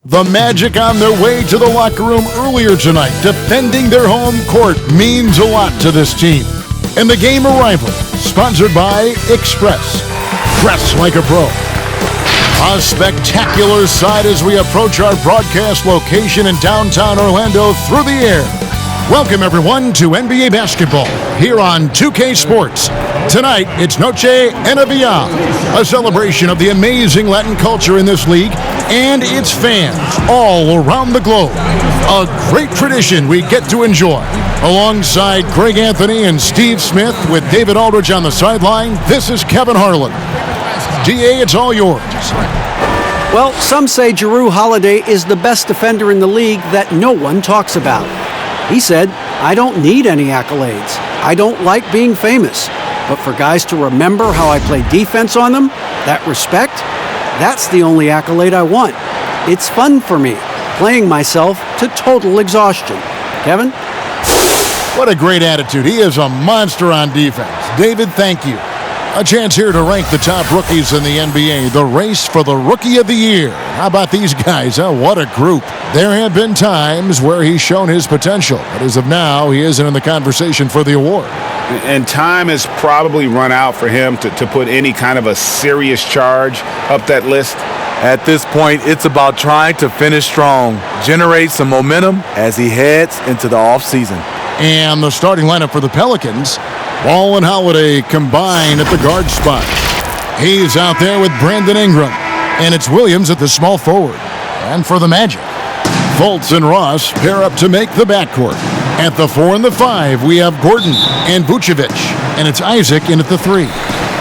The Magic on their way to the locker room earlier tonight. Defending their home court means a lot to this team. And the game arrival, sponsored by Express. Dress like a pro. A spectacular sight as we approach our broadcast location in downtown Orlando through the air. Welcome, everyone, to NBA basketball here on 2K Sports. Tonight, it's Noche Enavia, a celebration of the amazing Latin culture in this league and its fans all around the globe. A great tradition we get to enjoy. Alongside Greg Anthony and Steve Smith with David Aldridge on the sideline, this is Kevin Harlan. DA, it's all yours. Well, some say Jrue Holiday is the best defender in the league that no one talks about. He said, "I don't need any accolades. I don't like being famous. But for guys to remember how I play defense on them, that respect, that's the only accolade I want. It's fun for me, playing myself to total exhaustion." Kevin? What a great attitude. He is a monster on defense. David, thank you. A chance here to rank the top rookies in the NBA. The race for the Rookie of the Year. How about these guys? Oh, what a group. There have been times where he's shown his potential, but as of now, he isn't in the conversation for the award. And time has probably run out for him to put any kind of a serious charge up that list. At this point, it's about trying to finish strong, generate some momentum as he heads into the offseason. And the starting lineup for the Pelicans, Ball and Holiday combine at the guard spot. He's out there with Brandon Ingram, and it's Williams at the small forward. And for the Magic, Fultz and Ross pair up to make the backcourt. At the 4 and the 5, we have Gordon and Vucevic, and it's Isaac in at the 3.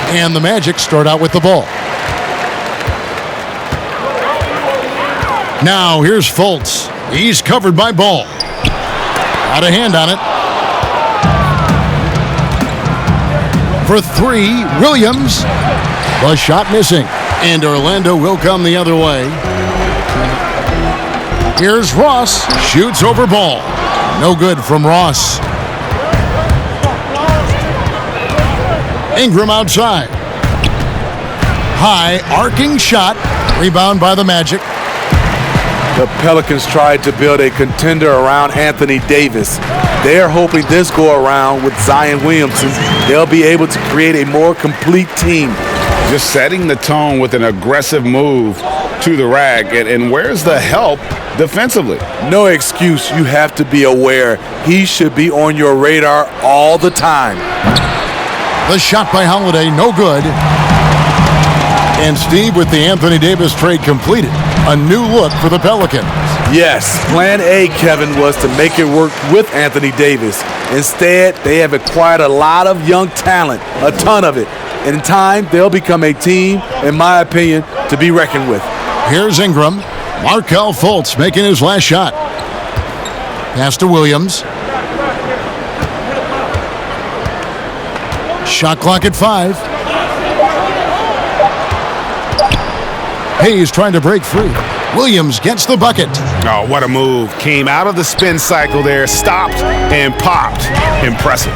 And the Magic start out with the ball. Now here's Fultz. He's covered by Ball. Got a hand on it. For 3, Williams. The shot missing. And Orlando will come the other way. Here's Ross. Shoots over Ball. No good from Ross. Ingram outside. High arcing shot. Rebound by the Magic. The Pelicans tried to build a contender around Anthony Davis. They're hoping this go-around with Zion Williamson, they'll be able to create a more complete team. Just setting the tone with an aggressive move to the rack. And where's the help defensively? No excuse. You have to be aware. He should be on your radar all the time. The shot by Holiday, no good. And Steve, with the Anthony Davis trade completed, a new look for the Pelicans. Yes, plan A, Kevin, was to make it work with Anthony Davis. Instead, they have acquired a lot of young talent, a ton of it. In time, they'll become a team, in my opinion, to be reckoned with. Here's Ingram. Markelle Fultz making his last shot. Pass to Williams. Shot clock at 5. Hayes trying to break free. Williams gets the bucket. Oh, what a move. Came out of the spin cycle there, stopped and popped. Impressive.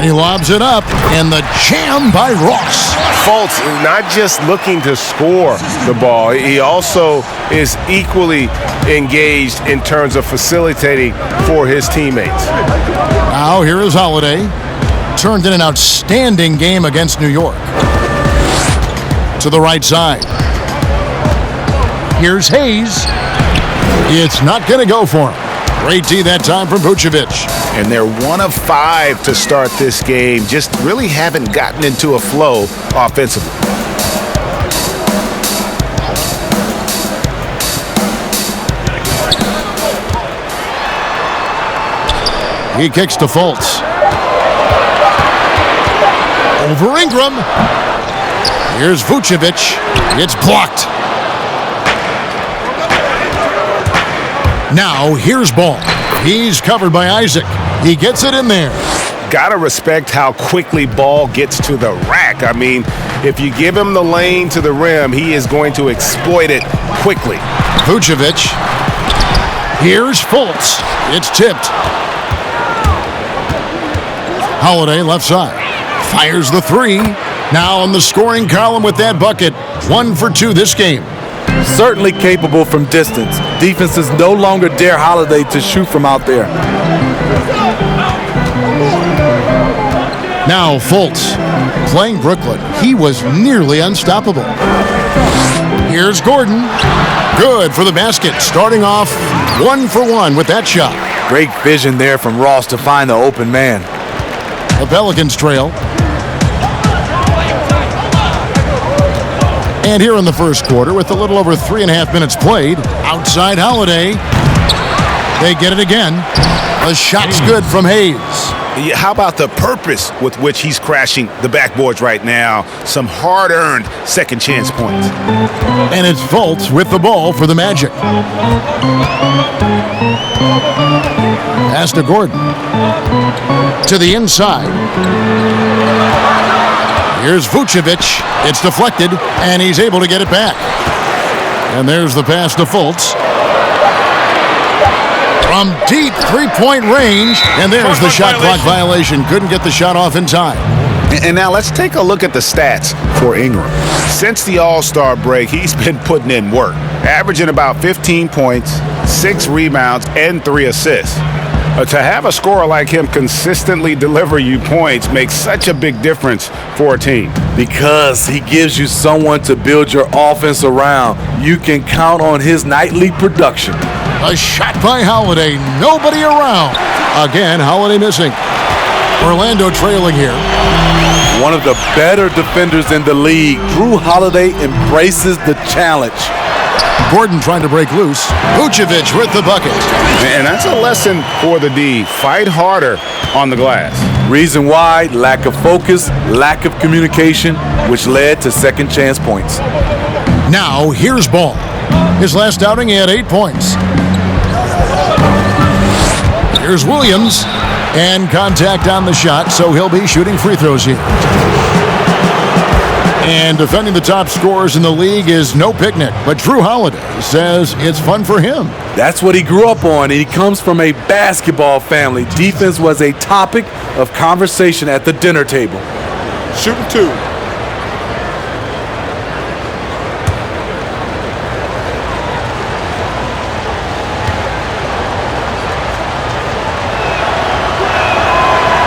He lobs it up, and the jam by Ross. Fultz is not just looking to score the ball. He also is equally engaged in terms of facilitating for his teammates. Now here is Holiday. Turned in an outstanding game against New York. To the right side. Here's Hayes. It's not going to go for him. Great D that time from Vucevic. And they're 1 of 5 to start this game. Just really haven't gotten into a flow offensively. He kicks to Fultz. Over Ingram. Here's Vucevic. It's blocked. Now here's Ball. He's covered by Isaac. He gets it in there. Gotta respect how quickly Ball gets to the rack. I mean, if you give him the lane to the rim, he is going to exploit it quickly. Vucevic. Here's Fultz. It's tipped. Holiday left side. Fires the 3. Now on the scoring column with that bucket. 1 for 2 this game. Certainly capable from distance. Defenses no longer dare Holiday to shoot from out there. Now Fultz. Playing Brooklyn, he was nearly unstoppable. Here's Gordon. Good for the basket. Starting off 1 for 1 with that shot. Great vision there from Ross to find the open man. The Pelicans trail. And here in the first quarter, with a little over 3.5 minutes played, outside Holiday. They get it again. The shot's good from Hayes. How about the purpose with which he's crashing the backboards right now? Some hard-earned second chance points. And it's Fultz with the ball for the Magic. Pass to Gordon. To the inside. Here's Vucevic. It's deflected, and he's able to get it back. And there's the pass to Fultz. From deep three-point range, and there's the shot clock violation. Couldn't get the shot off in time. And now let's take a look at the stats for Ingram. Since the All-Star break, he's been putting in work, averaging about 15 points, 6 rebounds, and 3 assists. To have a scorer like him consistently deliver you points makes such a big difference for a team. Because he gives you someone to build your offense around. You can count on his nightly production. A shot by Holiday. Nobody around. Again, Holiday missing. Orlando trailing here. One of the better defenders in the league. Drew Holiday embraces the challenge. Gordon trying to break loose. Vucevic with the bucket. And that's a lesson for the D. Fight harder on the glass. Reason why? Lack of focus, lack of communication, which led to second chance points. Now, here's Ball. His last outing, he had 8 points. Here's Williams. And contact on the shot, so he'll be shooting free throws here. And defending the top scorers in the league is no picnic, but Drew Holiday says it's fun for him. That's what he grew up on, and he comes from a basketball family. Defense was a topic of conversation at the dinner table. Shooting 2.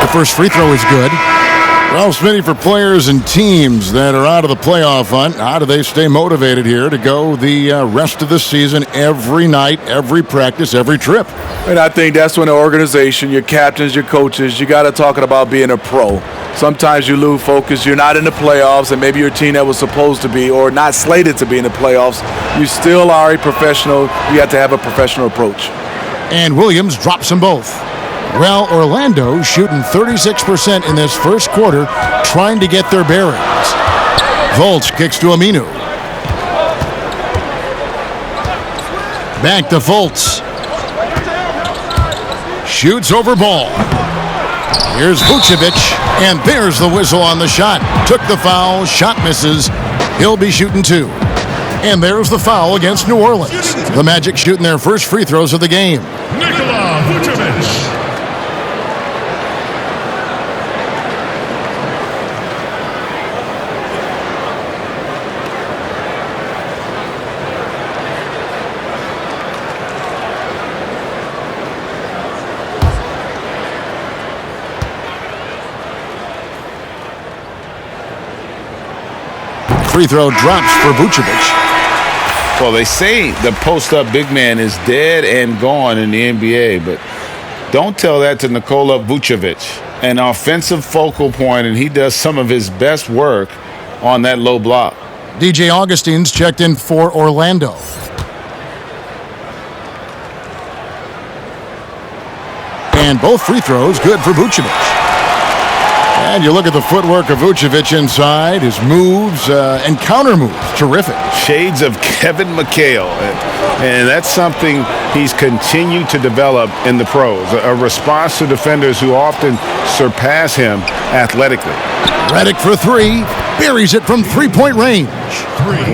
The first free throw is good. Well, Smitty, for players and teams that are out of the playoff hunt, how do they stay motivated here to go the rest of the season every night, every practice, every trip? And I think that's when the organization, your captains, your coaches, you got to talk about being a pro. Sometimes you lose focus. You're not in the playoffs, and maybe your team that was supposed to be or not slated to be in the playoffs, you still are a professional. You have to have a professional approach. And Williams drops them both. Well, Orlando shooting 36% in this first quarter, trying to get their bearings. Fultz kicks to Aminu. Back to Fultz. Shoots over Ball. Here's Vucevic, and there's the whistle on the shot. Took the foul, shot misses. He'll be shooting 2. And there's the foul against New Orleans. The Magic shooting their first free throws of the game. Nikola Vucevic. Free throw drops for Vucevic. Well, they say the post-up big man is dead and gone in the NBA, but don't tell that to Nikola Vucevic. An offensive focal point, and he does some of his best work on that low block. DJ Augustine's checked in for Orlando. And both free throws good for Vucevic. And you look at the footwork of Vucevic inside, his moves and counter moves, terrific. Shades of Kevin McHale, and that's something he's continued to develop in the pros, a response to defenders who often surpass him athletically. Redick for 3, buries it from three-point range.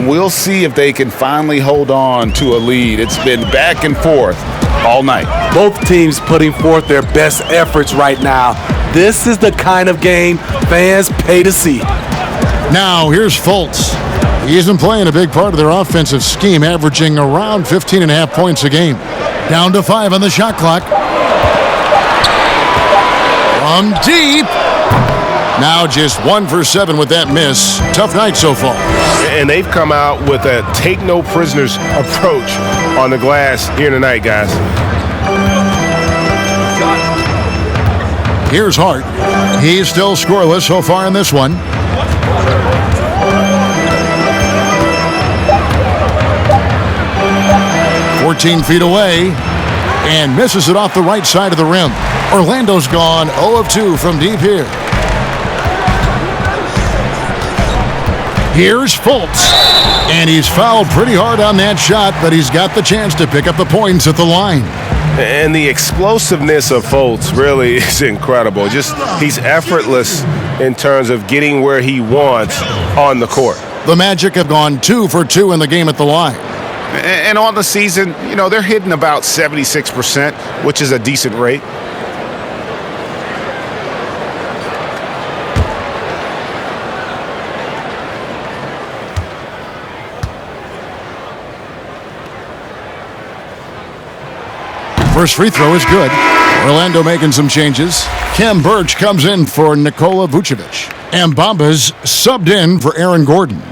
We'll see if they can finally hold on to a lead. It's been back and forth all night. Both teams putting forth their best efforts right now. This is the kind of game fans pay to see. Now here's Fultz. He isn't playing a big part of their offensive scheme, averaging around 15.5 points a game. Down to 5 on the shot clock. From deep. Now just 1 for 7 with that miss. Tough night so far. And they've come out with a take-no-prisoners approach on the glass here tonight, guys. Here's Hart. He's still scoreless so far in this one. "14 feet away and misses it off the right side of the rim. Orlando's gone 0 of 2 from deep here. Here's Fultz, and he's fouled pretty hard on that shot, but he's got the chance to pick up the points at the line. And the explosiveness of Fultz really is incredible. Just he's effortless in terms of getting where he wants on the court. The Magic have gone 2 for 2 in the game at the line. And on the season, you know, they're hitting about 76%, which is a decent rate. First free throw is good. Orlando making some changes. Kem Birch comes in for Nikola Vucevic. And Bamba's subbed in for Aaron Gordon.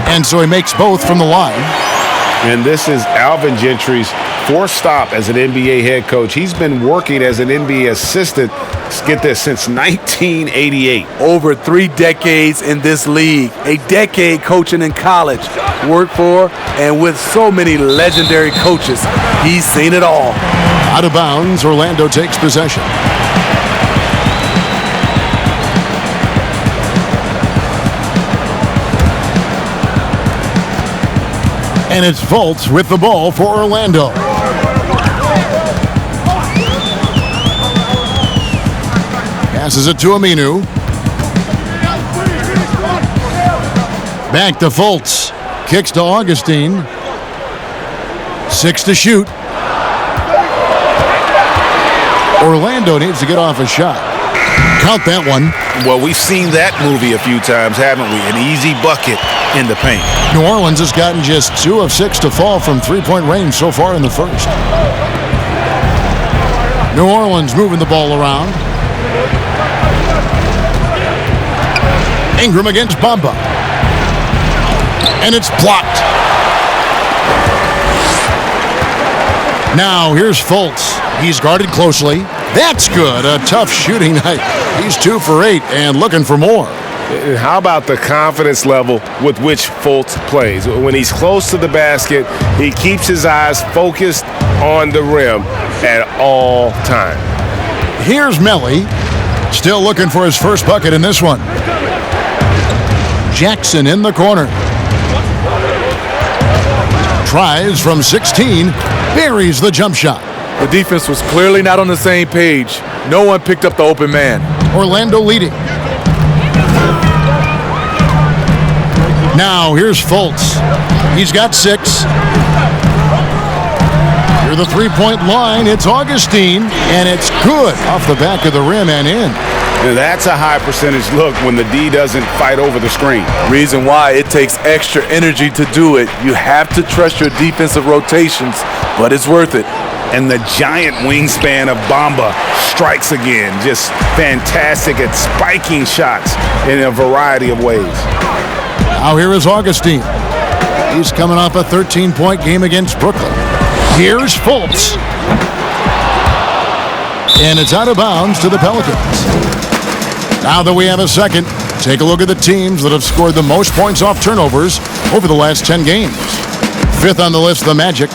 And so he makes both from the line. And this is Alvin Gentry's fourth stop as an NBA head coach. He's been working as an NBA assistant, let's get this, since 1988. Over 3 decades in this league, a decade coaching in college, worked for and with so many legendary coaches. He's seen it all. Out of bounds, Orlando takes possession. And it's Fultz with the ball for Orlando. Passes it to Aminu. Back to Fultz. Kicks to Augustine. 6 to shoot. Orlando needs to get off a shot. Count that one. Well, we've seen that movie a few times, haven't we? An easy bucket in the paint. New Orleans has gotten just 2 of 6 to fall from three-point range so far in the first. New Orleans moving the ball around. Ingram against Bamba. And it's blocked. Now here's Fultz. He's guarded closely. That's good. A tough shooting night. He's 2 for 8 and looking for more. And how about the confidence level with which Fultz plays? When he's close to the basket, he keeps his eyes focused on the rim at all time. Here's Melly, still looking for his first bucket in this one. Jackson in the corner. Tries from 16, buries the jump shot. The defense was clearly not on the same page. No one picked up the open man. Orlando leading. Now here's Fultz. He's got 6. Near the three-point line, it's Augustine, and it's good off the back of the rim and in. That's a high percentage look when the D doesn't fight over the screen. Reason why it takes extra energy to do it. You have to trust your defensive rotations, but it's worth it. And the giant wingspan of Bamba strikes again. Just fantastic at spiking shots in a variety of ways. Now here is Augustine. He's coming off a 13-point game against Brooklyn. Here's Fultz. And it's out of bounds to the Pelicans. Now that we have a second, take a look at the teams that have scored the most points off turnovers over the last 10 games. 5th on the list, the Magic.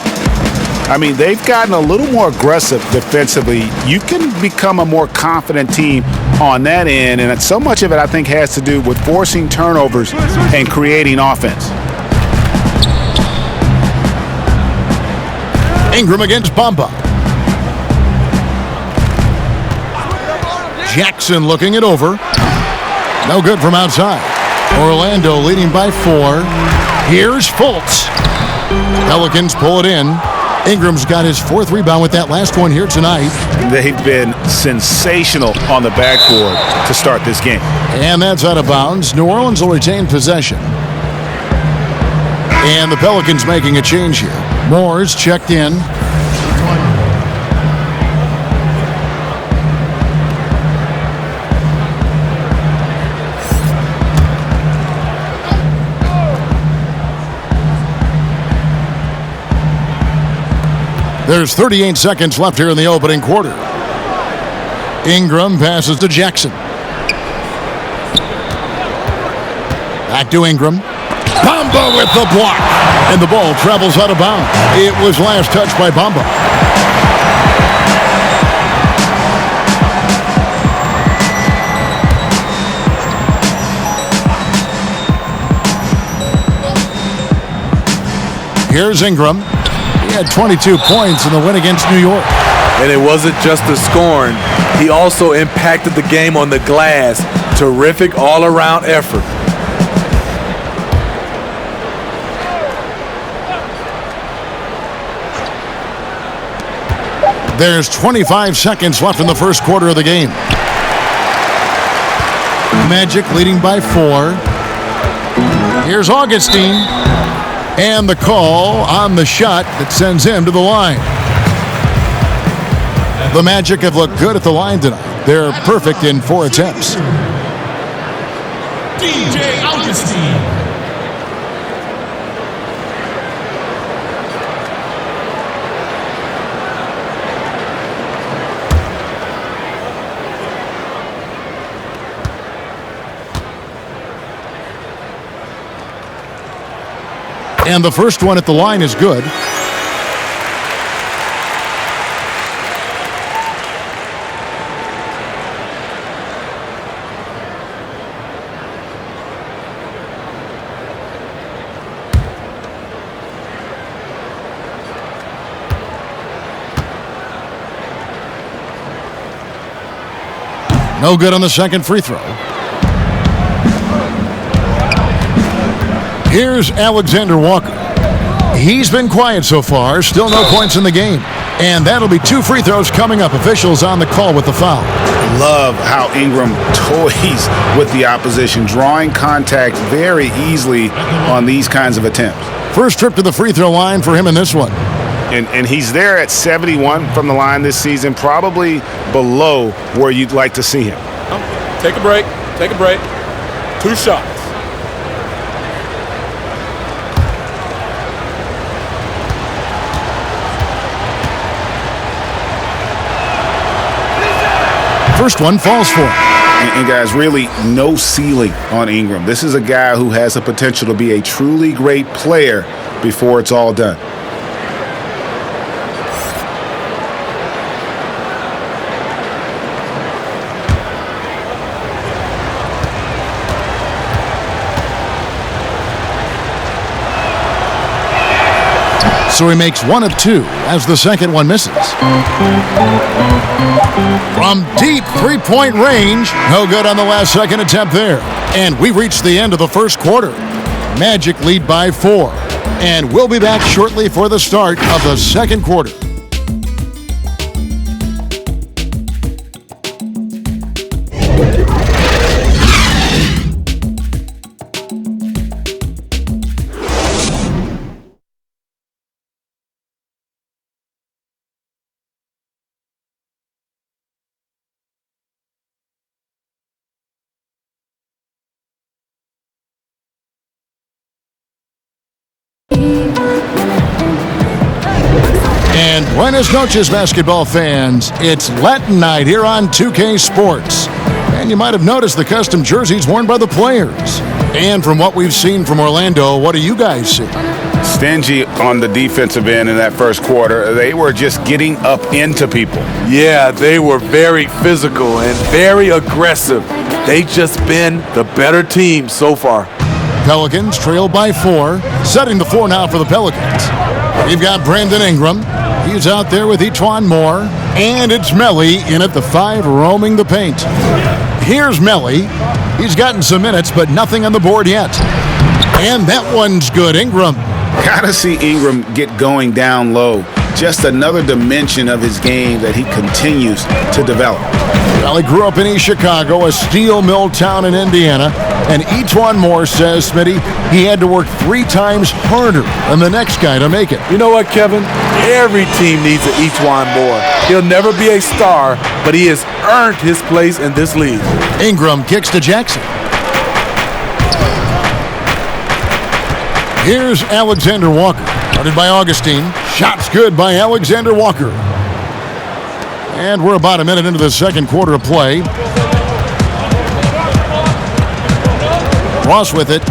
I mean, they've gotten a little more aggressive defensively. You can become a more confident team on that end, and so much of it, I think, has to do with forcing turnovers and creating offense. Ingram against Bamba. Jackson looking it over. No good from outside. Orlando leading by 4. Here's Fultz. Pelicans pull it in. Ingram's got his 4th rebound with that last one here tonight. They've been sensational on the backboard to start this game. And that's out of bounds. New Orleans will retain possession. And the Pelicans making a change here. Moore's checked in. There's 38 seconds left here in the opening quarter. Ingram passes to Jackson. Back to Ingram. Bamba with the block. And the ball travels out of bounds. It was last touched by Bamba. Here's Ingram. He had 22 points in the win against New York. And it wasn't just the scoring. He also impacted the game on the glass. Terrific all-around effort. There's 25 seconds left in the first quarter of the game. Magic leading by 4. Here's Augustine. And the call on the shot that sends him to the line. The Magic have looked good at the line tonight. They're perfect in 4 attempts. DJ Augustine. And the first one at the line is good. No good on the second free throw. Here's Alexander Walker. He's been quiet so far. Still no points in the game. And that'll be 2 free throws coming up. Officials on the call with the foul. Love how Ingram toys with the opposition, drawing contact very easily on these kinds of attempts. First trip to the free throw line for him in this one. And he's there at 71 from the line this season, probably below where you'd like to see him. Take a break. Take a break. 2 shots. First one falls for him. And guys, really no ceiling on Ingram. This is a guy who has the potential to be a truly great player before it's all done. So he makes 1 of 2 as the second one misses. From deep 3-point range, no good on the last second attempt there. And we reached the end of the first quarter. Magic lead by 4. And we'll be back shortly for the start of the second quarter. And buenas noches, basketball fans. It's Latin night here on 2K Sports. And you might have noticed the custom jerseys worn by the players. And from what we've seen from Orlando, what do you guys see? Stingy on the defensive end in that first quarter. They were just getting up into people. Yeah, they were very physical and very aggressive. They've just been the better team so far. Pelicans trail by 4, setting the 4 now for the Pelicans. We've got Brandon Ingram. He's out there with Etuan Moore. And it's Melly in at the 5 roaming the paint. Here's Melly. He's gotten some minutes, but nothing on the board yet. And that one's good. Ingram. Gotta see Ingram get going down low. Just another dimension of his game that he continues to develop. Well, he grew up in East Chicago, a steel mill town in Indiana. And E'Twaun Moore says, Smitty, he had to work 3 times harder than the next guy to make it. You know what, Kevin? Every team needs an E'Twaun Moore. He'll never be a star, but he has earned his place in this league. Ingram kicks to Jackson. Here's Alexander Walker. Started by Augustine. Shots good by Alexander Walker. And we're about a minute into the second quarter of play. Ross with it.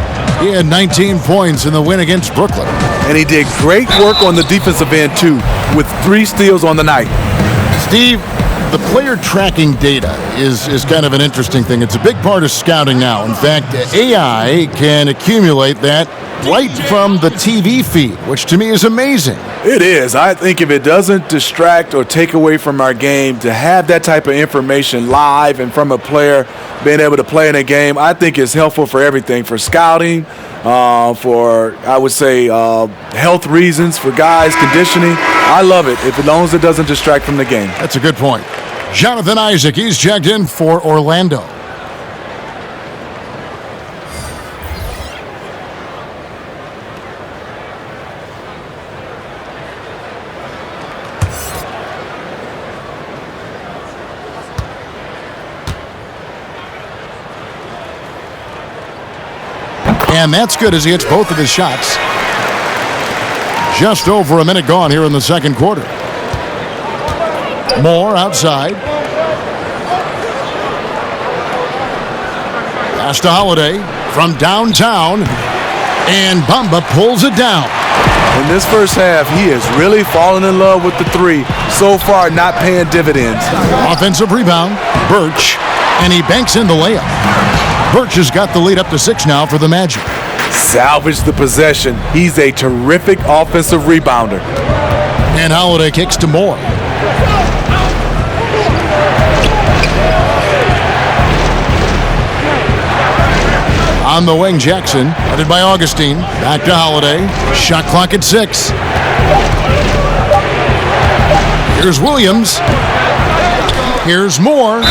He had 19 points in the win against Brooklyn. And he did great work on the defensive end, too, with 3 steals on the night. Steve, the player tracking data is kind of an interesting thing. It's a big part of scouting now. In fact, AI can accumulate that right from the TV feed, which to me is amazing. It is. I think if it doesn't distract or take away from our game, to have that type of information live and from a player being able to play in a game, I think is helpful for everything, for scouting, for, I would say, health reasons, for guys, conditioning. I love it, as long as it doesn't distract from the game. That's a good point. Jonathan Isaac, he's checked in for Orlando. And that's good as he hits both of his shots. Just over a minute gone here in the second quarter. Moore outside. Pass to Holiday from downtown. And Bamba pulls it down. In this first half, he has really fallen in love with the 3. So far, not paying dividends. Offensive rebound. Birch. And he banks in the layup. Birch has got the lead up to 6 now for the Magic. Salvage the possession. He's a terrific offensive rebounder. And Holiday kicks to Moore. On the wing, Jackson, headed by Augustine. Back to Holiday. Shot clock at 6. Here's Williams. Here's Moore.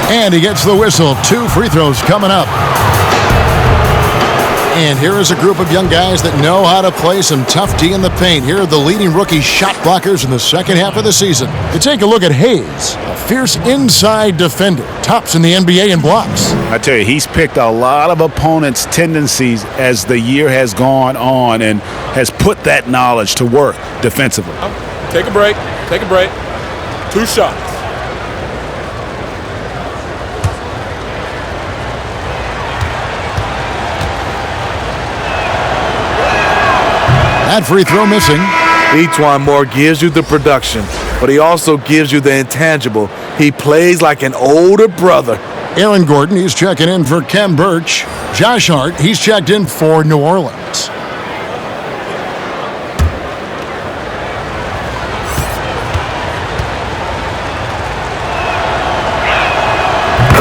And he gets the whistle. 2 free throws coming up. And here is a group of young guys that know how to play some tough D in the paint. Here are the leading rookie shot blockers in the second half of the season. To take a look at Hayes, a fierce inside defender, tops in the NBA in blocks. I tell you, he's picked a lot of opponents' tendencies as the year has gone on and has put that knowledge to work defensively. Take a break. Take a break. 2 shots. That free throw missing. E'Twaun Moore gives you the production, but he also gives you the intangible. He plays like an older brother. Aaron Gordon, he's checking in for Kem Birch. Josh Hart, he's checked in for New Orleans.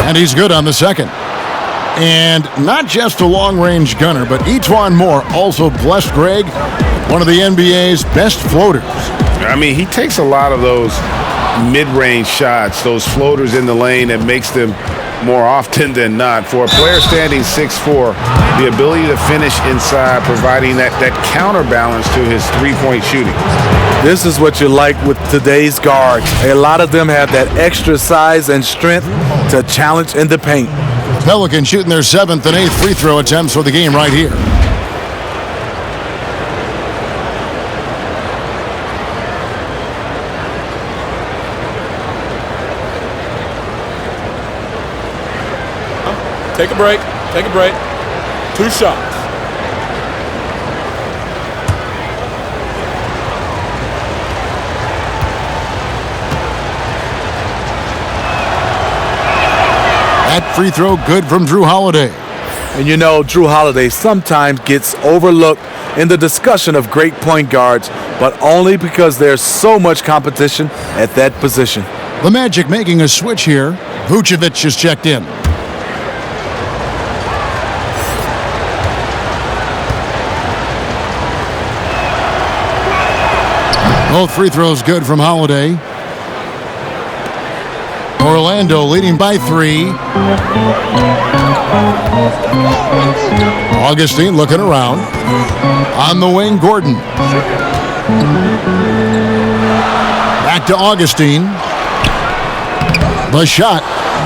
And he's good on the second. And not just a long-range gunner, but E'Twaun Moore also blessed Greg, one of the NBA's best floaters. I mean, he takes a lot of those mid-range shots, those floaters in the lane that makes them more often than not. For a player standing 6'4", the ability to finish inside, providing that counterbalance to his three-point shooting. This is what you like with today's guards. A lot of them have that extra size and strength to challenge in the paint. Pelicans shooting their 7th and 8th free throw attempts for the game right here. Take a break. Take a break. 2 shots. That free throw good from Drew Holiday. And you know, Drew Holiday sometimes gets overlooked in the discussion of great point guards, but only because there's so much competition at that position. The Magic making a switch here. Vucevic is checked in. Both free throws good from Holiday. Orlando leading by 3. Augustine looking around. On the wing, Gordon. Back to Augustine. The shot,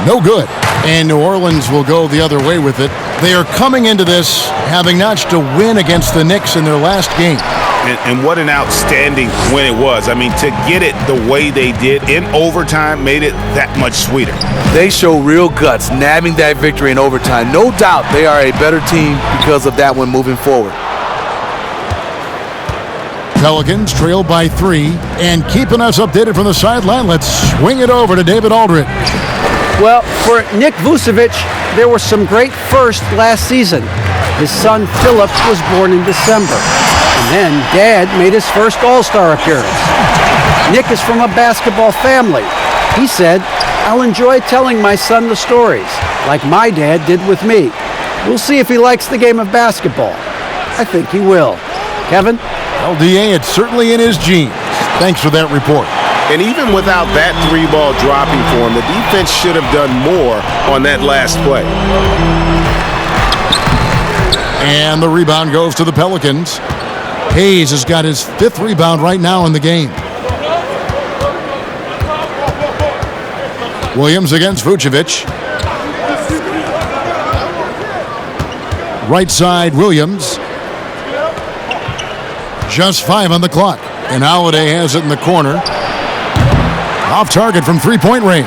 no good. And New Orleans will go the other way with it. They are coming into this having notched a win against the Knicks in their last game. And what an outstanding win it was. I mean, to get it the way they did in overtime made it that much sweeter. They show real guts, nabbing that victory in overtime. No doubt they are a better team because of that one moving forward. Pelicans trail by 3. And keeping us updated from the sideline, let's swing it over to David Aldrich. Well, for Nick Vucevic, there were some great firsts last season. His son Philip was born in December. And then Dad made his first All-Star appearance. Nick is from a basketball family. He said, "I'll enjoy telling my son the stories, like my dad did with me. We'll see if he likes the game of basketball. I think he will." Kevin? LDA, it's certainly in his genes. Thanks for that report. And even without that 3-ball dropping for him, the defense should have done more on that last play. And the rebound goes to the Pelicans. Hayes has got his 5th rebound right now in the game. Williams against Vucevic. Right side, Williams. Just 5 on the clock. And Holiday has it in the corner. Off target from 3-point range.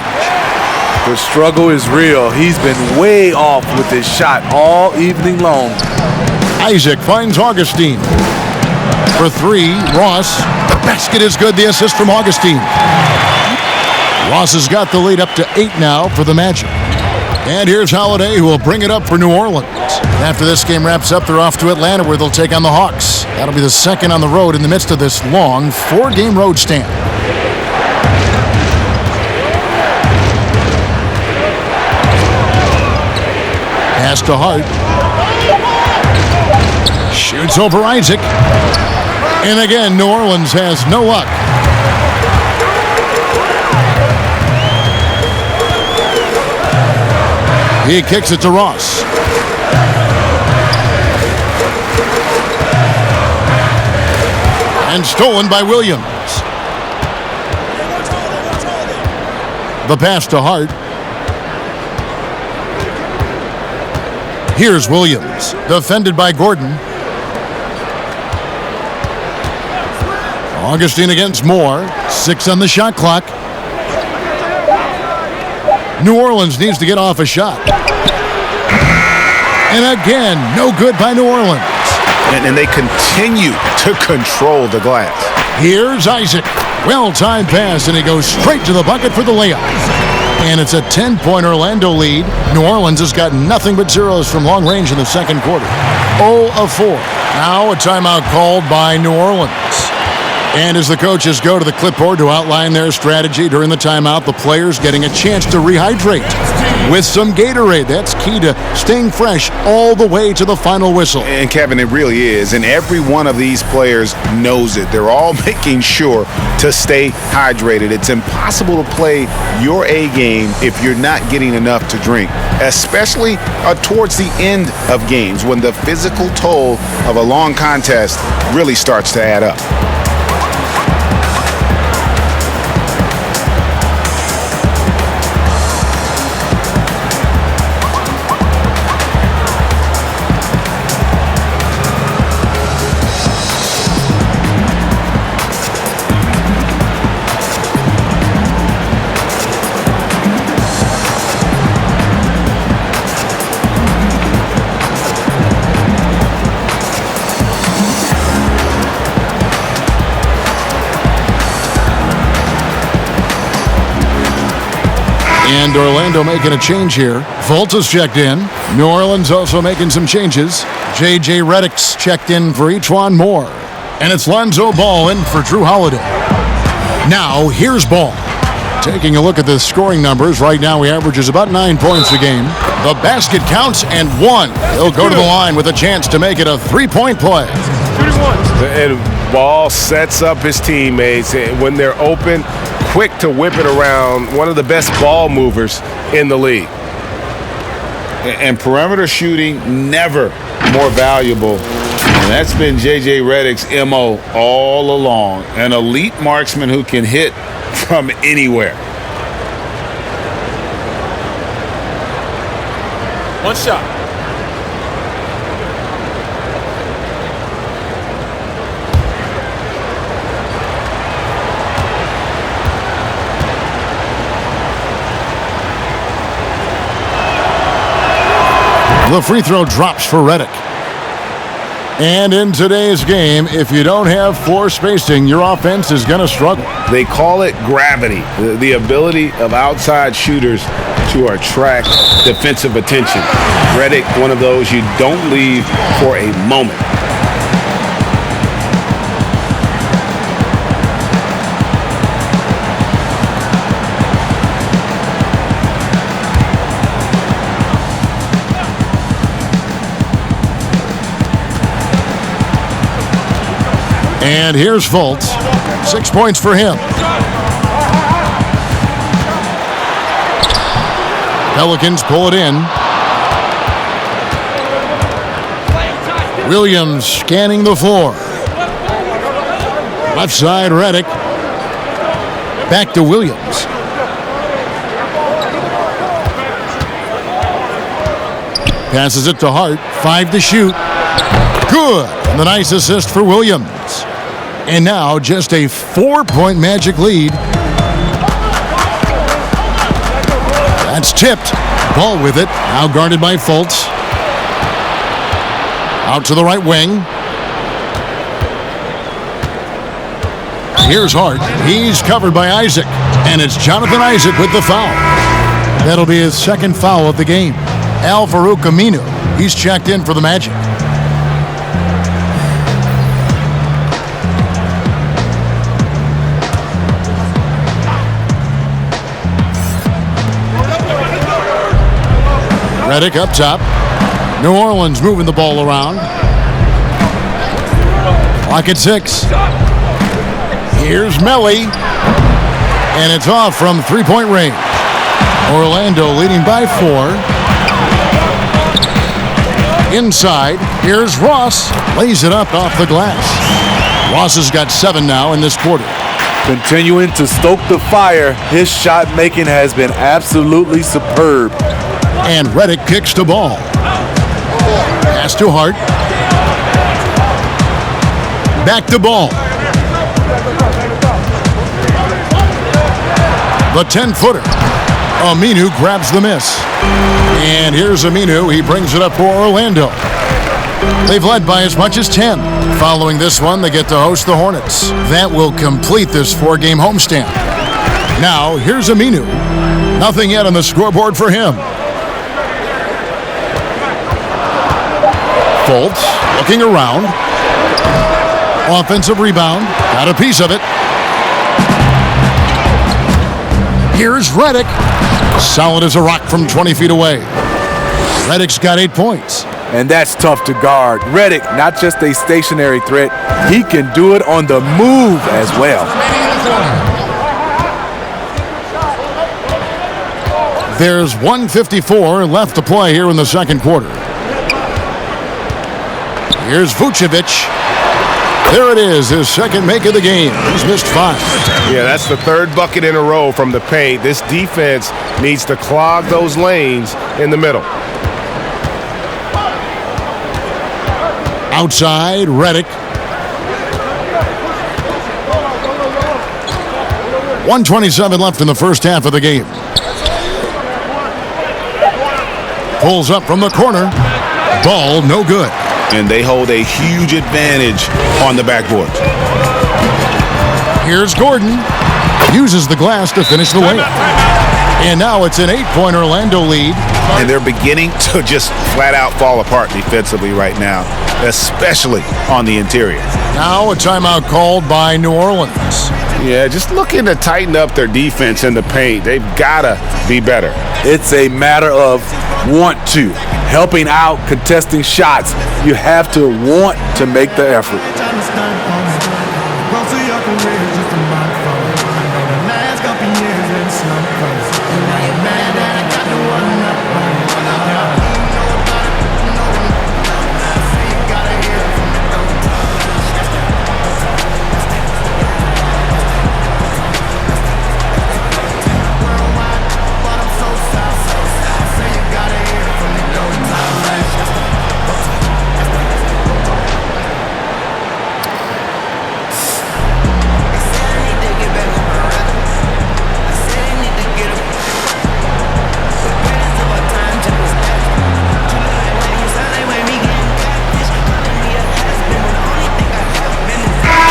The struggle is real. He's been way off with his shot all evening long. Isaac finds Augustine. For 3, Ross. The basket is good. The assist from Augustine. Ross has got the lead up to 8 now for the Magic. And here's Holiday, who will bring it up for New Orleans. After this game wraps up, they're off to Atlanta, where they'll take on the Hawks. That'll be the second on the road in the midst of this long 4-game road stand. Pass to Hart. Shoots over Isaac. And again, New Orleans has no luck. He kicks it to Ross. And stolen by Williams. The pass to Hart. Here's Williams, defended by Gordon. Augustine against Moore. 6 on the shot clock. New Orleans needs to get off a shot. And again, no good by New Orleans. And they continue to control the glass. Here's Isaac. Well-timed pass, and he goes straight to the bucket for the layup. And it's a 10-point Orlando lead. New Orleans has got nothing but zeros from long range in the second quarter. 0 of 4. Now a timeout called by New Orleans. And as the coaches go to the clipboard to outline their strategy during the timeout, the players getting a chance to rehydrate with some Gatorade. That's key to staying fresh all the way to the final whistle. And Kevin, it really is. And every one of these players knows it. They're all making sure to stay hydrated. It's impossible to play your A game if you're not getting enough to drink, especially towards the end of games when the physical toll of a long contest really starts to add up. And Orlando making a change here. Fultz checked in. New Orleans also making some changes. J.J. Redick's checked in for E'Twaun Moore. And it's Lonzo Ball in for Drew Holiday. Now, here's Ball. Taking a look at the scoring numbers, right now he averages about 9 points a game. The basket counts and 1. He'll go to the line with a chance to make it a 3-point play. And Ball sets up his teammates, and when they're open, quick to whip it around. One of the best ball movers in the league. And perimeter shooting, never more valuable. And that's been J.J. Redick's M.O. all along. An elite marksman who can hit from anywhere. One shot. The free throw drops for Redick. And in today's game, if you don't have floor spacing, your offense is going to struggle. They call it gravity, the ability of outside shooters to attract defensive attention. Redick, one of those you don't leave for a moment. And here's Fultz. 6 points for him. Pelicans pull it in. Williams scanning the floor. Left side, Redick. Back to Williams. Passes it to Hart. 5 to shoot. Good. And the nice assist for Williams. And now just a 4-point Magic lead. That's tipped. Ball with it. Now guarded by Fultz. Out to the right wing. Here's Hart. He's covered by Isaac. And it's Jonathan Isaac with the foul. That'll be his second foul of the game. Al-Farouq Aminu. He's checked in for the Magic. Redick up top. New Orleans moving the ball around. Clock at 6. Here's Melly. And it's off from three-point range. Orlando leading by 4. Inside. Here's Ross. Lays it up off the glass. Ross has got 7 now in this quarter. Continuing to stoke the fire, his shot making has been absolutely superb. And Redick kicks the ball. Pass to Hart. Back to Ball. The 10-footer. Aminu grabs the miss. And here's Aminu. He brings it up for Orlando. They've led by as much as 10. Following this one, they get to host the Hornets. That will complete this 4-game homestand. Now, here's Aminu. Nothing yet on the scoreboard for him. Fultz looking around. Offensive rebound. Got a piece of it. Here's Redick. Solid as a rock from 20 feet away. Redick's got 8 points. And that's tough to guard. Redick, not just a stationary threat, he can do it on the move as well. There's 1:54 left to play here in the second quarter. Here's Vucevic. There it is, his second make of the game. He's missed 5. Yeah, that's the third bucket in a row from the paint. This defense needs to clog those lanes in the middle. Outside, Redick. 1:27 left in the first half of the game. Pulls up from the corner. Ball no good. And they hold a huge advantage on the backboard. Here's Gordon. Uses the glass to finish the layup. And now it's an 8-point Orlando lead. And they're beginning to just flat out fall apart defensively right now, especially on the interior. Now a timeout called by New Orleans. Yeah, just looking to tighten up their defense in the paint. They've got to be better. It's a matter of want to. helping out, contesting shots. You have to want to make the effort.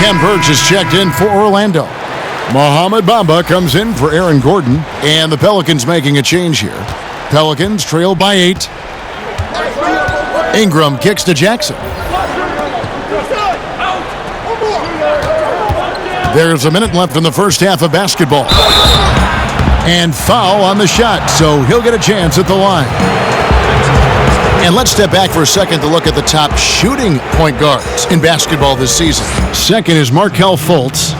Ken Burge is checked in for Orlando. Mohamed Bamba comes in for Aaron Gordon, and the Pelicans making a change here. Pelicans trail by 8. Ingram kicks to Jackson. There's a minute left in the first half of basketball. And foul on the shot, so he'll get a chance at the line. And let's step back for a second to look at the top shooting point guards in basketball this season. Second is Markelle Fultz.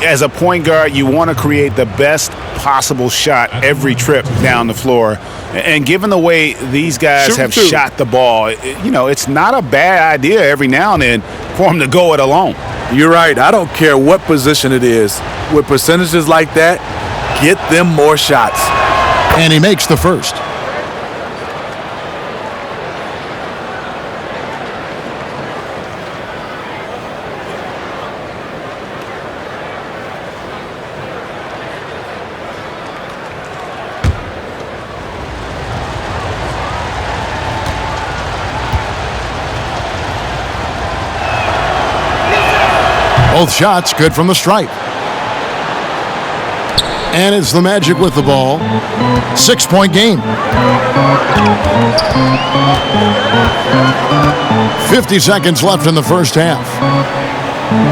As a point guard, you want to create the best possible shot every trip down the floor. And given the way these guys have shot the ball, it's not a bad idea every now and then for them to go it alone. You're right. I don't care what position it is. With percentages like that, get them more shots. And he makes the first. Both shots good from the stripe. And it's the Magic with the ball. 6-point game. 50 seconds left in the first half.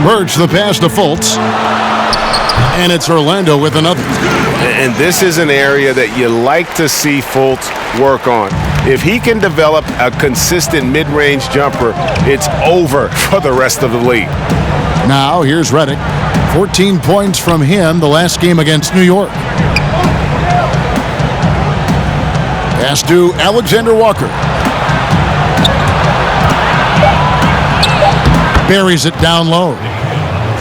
Burge the pass to Fultz. And it's Orlando with another. And this is an area that you like to see Fultz work on. If he can develop a consistent mid-range jumper, it's over for the rest of the league. Now, here's Redick. 14 points from him the last game against New York. Pass to Alexander Walker. Buries it down low.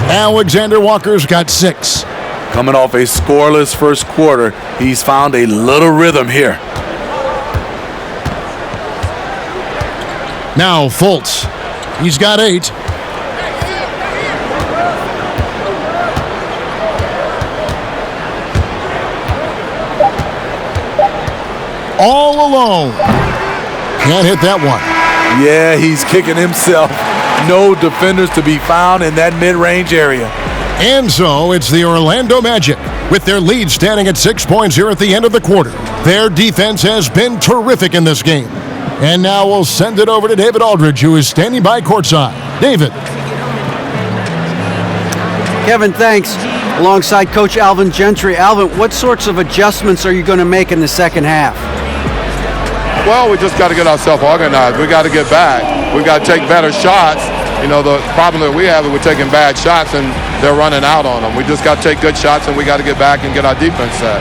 Alexander Walker's got 6. Coming off a scoreless first quarter, he's found a little rhythm here. Now Fultz. He's got 8. All alone. Can't hit that one. Yeah, he's kicking himself. No defenders to be found in that mid-range area. And so it's the Orlando Magic with their lead standing at 6 points here at the end of the quarter. Their defense has been terrific in this game. And now we'll send it over to David Aldridge, who is standing by courtside. David. Kevin, thanks. Alongside Coach Alvin Gentry. Alvin, what sorts of adjustments are you going to make in the second half? Well, we just got to get ourselves organized. We got to get back. We got to take better shots. The problem that we have is we're taking bad shots and they're running out on them. We just got to take good shots and we got to get back and get our defense set.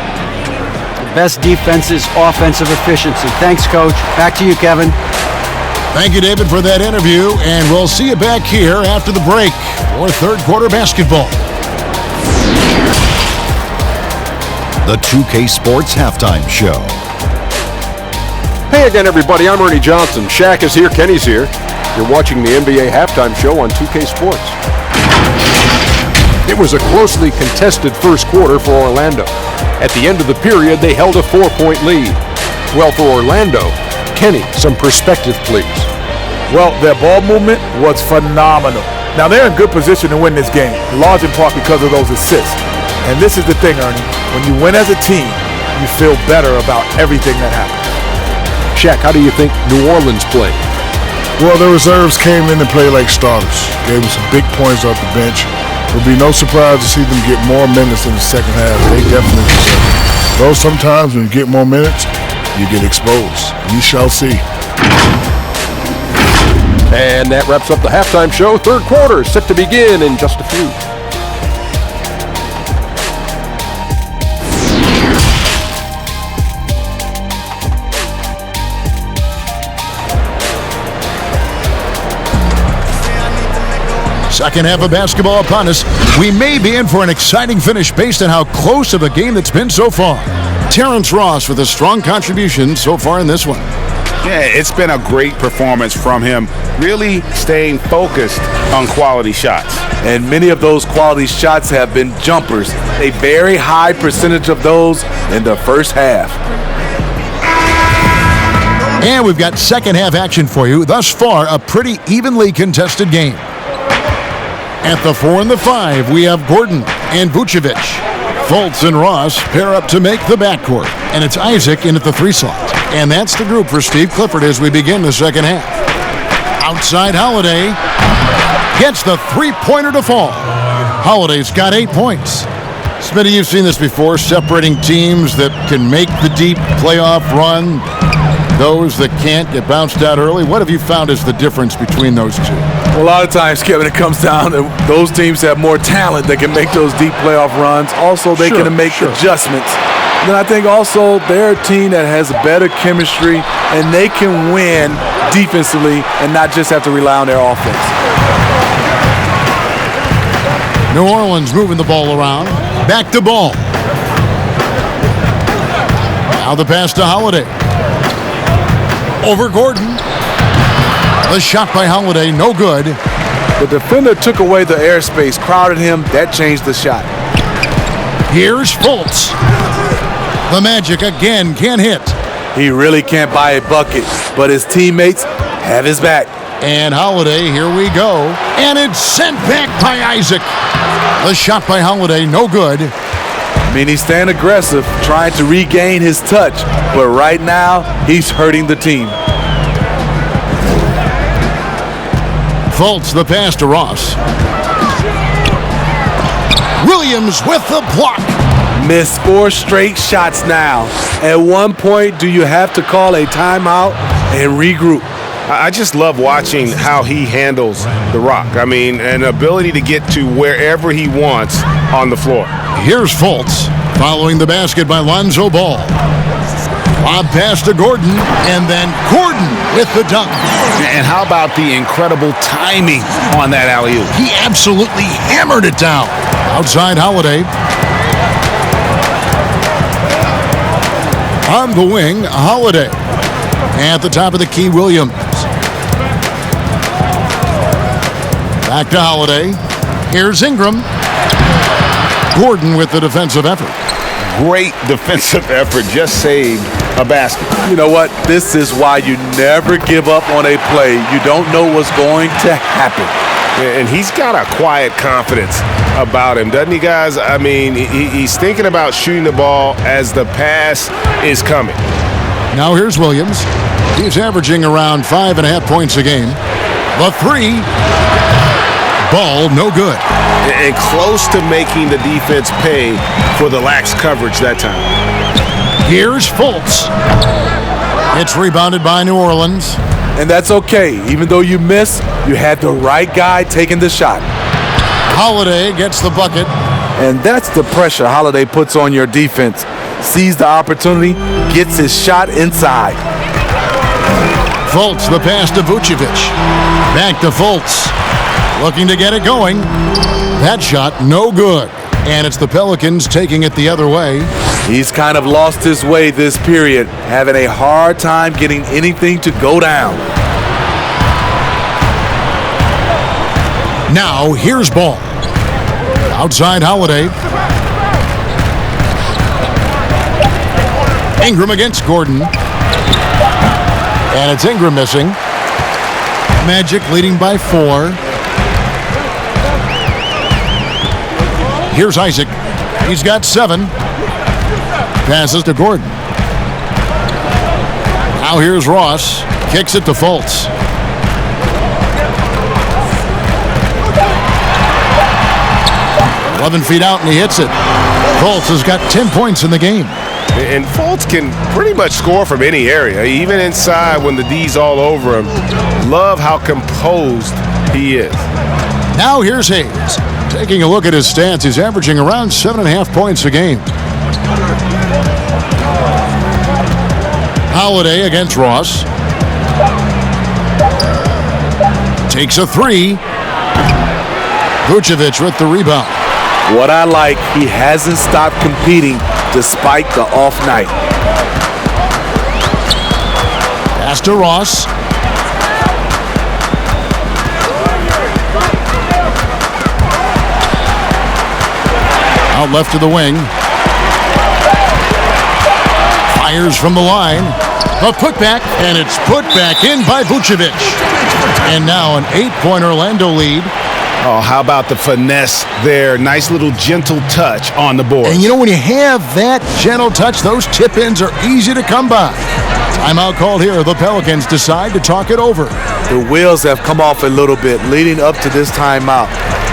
The best defense is offensive efficiency. Thanks, Coach. Back to you, Kevin. Thank you, David, for that interview, and we'll see you back here after the break for third quarter basketball. The 2K Sports Halftime Show. Hey again, everybody. I'm Ernie Johnson. Shaq is here. Kenny's here. You're watching the NBA Halftime Show on 2K Sports. It was a closely contested first quarter for Orlando. At the end of the period, they held a 4-point lead. Well, for Orlando, Kenny, some perspective, please. Well, their ball movement was phenomenal. Now, they're in good position to win this game, large in part because of those assists. And this is the thing, Ernie. When you win as a team, you feel better about everything that happens. Shaq, how do you think New Orleans played? Well, the reserves came in and played like starters. Gave them some big points off the bench. It would be no surprise to see them get more minutes in the second half. They definitely deserve it. Though sometimes when you get more minutes, you get exposed. We shall see. And that wraps up the halftime show. Third quarter set to begin in just a few. Second half of basketball upon us. We may be in for an exciting finish based on how close of a game that's been so far. Terrence Ross with a strong contribution so far in this one. Yeah, it's been a great performance from him, really staying focused on quality shots. And many of those quality shots have been jumpers. A very high percentage of those in the first half. And we've got second half action for you. Thus far, a pretty evenly contested game. At the 4 and the 5, we have Gordon and Vucevic. Fultz and Ross pair up to make the backcourt. And it's Isaac in at the 3 slot. And that's the group for Steve Clifford as we begin the second half. Outside Holiday gets the three-pointer to fall. Holiday's got 8 points. Smitty, you've seen this before, separating teams that can make the deep playoff run, those that can't get bounced out early. What have you found is the difference between those two? Well, a lot of times, Kevin, it comes down to those teams have more talent that can make those deep playoff runs. Also, they can make adjustments. Then I think also they're a team that has better chemistry and they can win defensively and not just have to rely on their offense. New Orleans moving the ball around. Back to Ball. Now the pass to Holiday. Over Gordon. The shot by Holiday, no good. The defender took away the airspace, crowded him. That changed the shot. Here's Fultz. The Magic again can't hit. He really can't buy a bucket, but his teammates have his back. And Holiday, here we go. And it's sent back by Isaac. The shot by Holiday, no good. I mean, he's staying aggressive, trying to regain his touch, but right now, he's hurting the team. Fultz the pass to Ross. Williams with the block. Missed 4 straight shots now. At one point, do you have to call a timeout and regroup? I just love watching how he handles the rock. I mean, an ability to get to wherever he wants on the floor. Here's Fultz following the basket by Lonzo Ball. Lob pass to Gordon, and then Gordon with the dunk. And how about the incredible timing on that alley-oop? He absolutely hammered it down. Outside Holiday. On the wing, Holiday. At the top of the key, Williams. Back to Holiday. Here's Ingram. Gordon with the defensive effort. Great defensive effort. Just saved a basket. You know what? This is why you never give up on a play. You don't know what's going to happen. And he's got a quiet confidence about him, doesn't he, guys? I mean, he's thinking about shooting the ball as the pass is coming. Now here's Williams. He's averaging around 5.5 points a game. The 3. Ball, no good. And close to making the defense pay for the lax coverage that time. Here's Fultz. It's rebounded by New Orleans. And that's okay. Even though you miss, you had the right guy taking the shot. Holiday gets the bucket. And that's the pressure Holiday puts on your defense. Sees the opportunity, gets his shot inside. Fultz the pass to Vucevic. Back to Fultz. Looking to get it going. That shot, no good. And it's the Pelicans taking it the other way. He's kind of lost his way this period, having a hard time getting anything to go down. Now, here's Ball. Outside Holiday. Ingram against Gordon. And it's Ingram missing. Magic leading by 4. Here's Isaac. He's got 7. Passes to Gordon. Now here's Ross. Kicks it to Fultz. "11 feet out and he hits it. Fultz has got 10 points in the game. And Fultz can pretty much score from any area, even inside when the D's all over him. Love how composed he is. Now here's Hayes. Taking a look at his stats, he's averaging around 7.5 points a game. Holiday against Ross. Takes a three. Vucevic with the rebound. What I like, he hasn't stopped competing despite the off night. Pass to Ross. Out left to the wing. Fires from the line. A putback, and it's put back in by Vucevic. And now an 8-point Orlando lead. Oh, how about the finesse there? Nice little gentle touch on the board. And you know, when you have that gentle touch, those tip-ins are easy to come by. Timeout called here. The Pelicans decide to talk it over. The wheels have come off a little bit leading up to this timeout.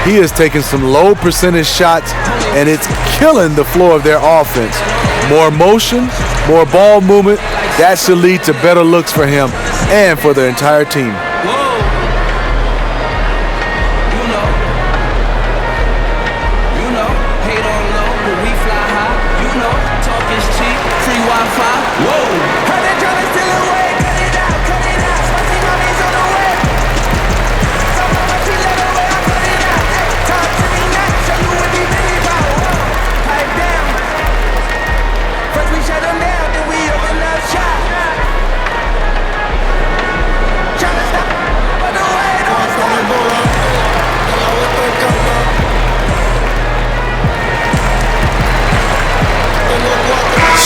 He is taking some low percentage shots, and it's killing the flow of their offense. More motion, more ball movement, that should lead to better looks for him and for the entire team.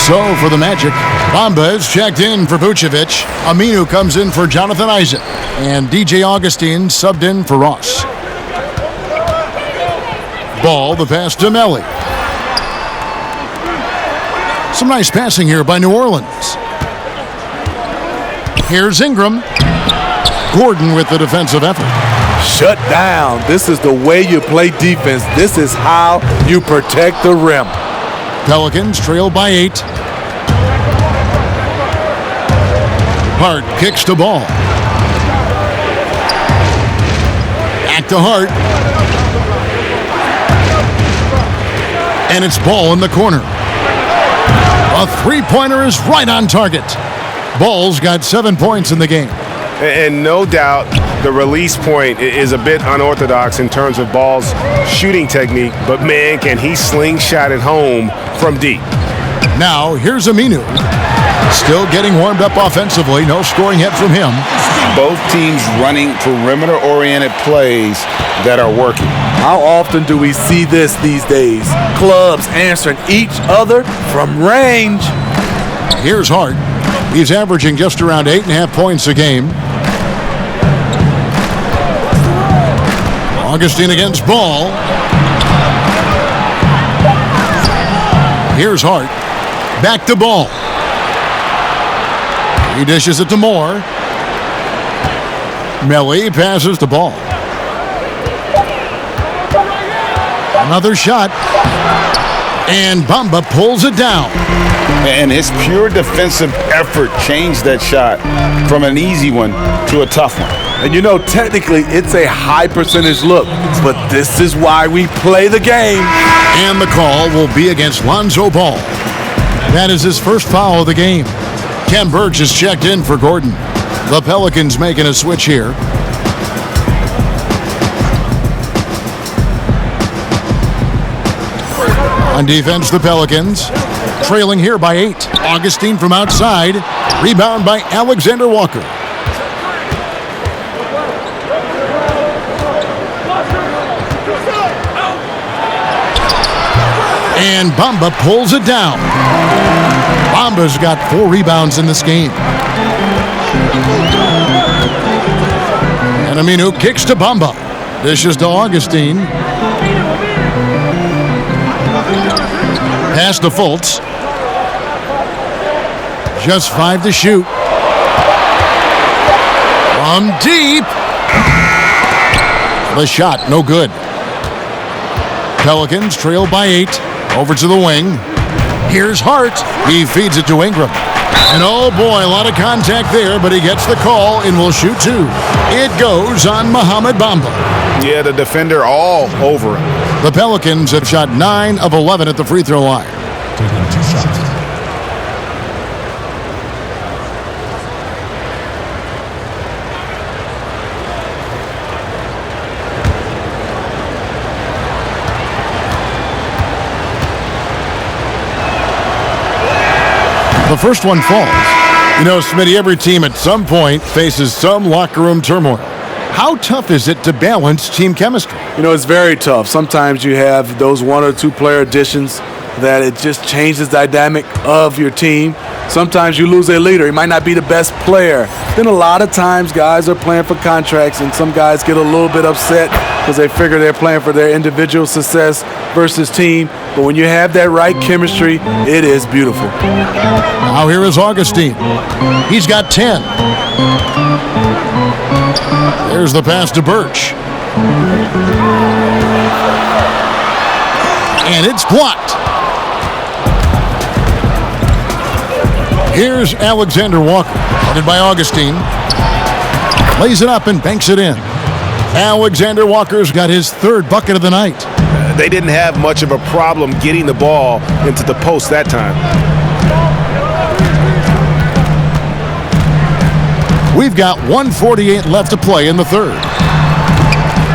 So for the Magic, Bamba is checked in for Vucevic. Aminu comes in for Jonathan Isaac. And DJ Augustine subbed in for Ross. Ball, the pass to Melli. Some nice passing here by New Orleans. Here's Ingram. Gordon with the defensive effort. Shut down. This is the way you play defense. This is how you protect the rim. Pelicans trail by 8. Hart kicks to Ball. Back to Hart. And it's Ball in the corner. A three-pointer is right on target. Ball's got 7 points in the game. And no doubt the release point is a bit unorthodox in terms of Ball's shooting technique, but man, can he slingshot it home from deep. Now, here's Aminu. Still getting warmed up offensively. No scoring yet from him. Both teams running perimeter-oriented plays that are working. How often do we see this these days? Clubs answering each other from range. Here's Hart. He's averaging just around 8.5 points a game. Augustine against Ball. Here's Hart. Back to Ball. He dishes it to Moore. Melli passes the Ball. Another shot. And Bamba pulls it down. And his pure defensive effort changed that shot from an easy one to a tough one. And you know, technically, it's a high percentage look, but this is why we play the game. And the call will be against Lonzo Ball. That is his first foul of the game. Ken Burch is checked in for Gordon. The Pelicans making a switch here. On defense, the Pelicans trailing here by 8. Augustine from outside. Rebound by Alexander Walker. And Bamba pulls it down. Bamba's got 4 rebounds in this game. And Aminu kicks to Bamba. Dishes to Augustine. Pass to Fultz. Just 5 to shoot. From deep. The shot, no good. Pelicans trail by 8. Over to the wing. Here's Hart. He feeds it to Ingram. And oh boy, a lot of contact there, but he gets the call and will shoot two. It goes on Mohamed Bamba. Yeah, the defender all over him. The Pelicans have shot 9 of 11 at the free throw line. Taking 2 shots. The first one falls. You know, Smitty, every team at some point faces some locker room turmoil. How tough is it to balance team chemistry? You know, it's very tough. Sometimes you have those 1 or 2 player additions that it just changes the dynamic of your team. Sometimes you lose a leader. He might not be the best player. Then a lot of times guys are playing for contracts, and some guys get a little bit upset because they figure they're playing for their individual success versus team. But when you have that right chemistry, it is beautiful. Now here is Augustine. He's got 10. There's the pass to Birch. And it's blocked. Here's Alexander Walker, guarded by Augustine. Lays it up and banks it in. Alexander Walker's got his 3rd bucket of the night. They didn't have much of a problem getting the ball into the post that time. We've got 1:48 left to play in the 3rd.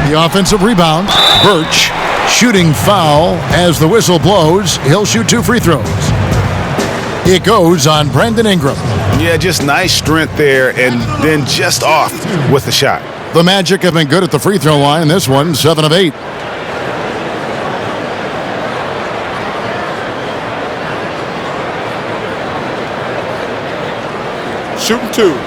The offensive rebound. Birch shooting foul as the whistle blows. He'll shoot 2 free throws. It goes on Brandon Ingram. Yeah, just nice strength there and then just off with the shot. The Magic have been good at the free throw line. This one, 7 of 8. Shooting 2.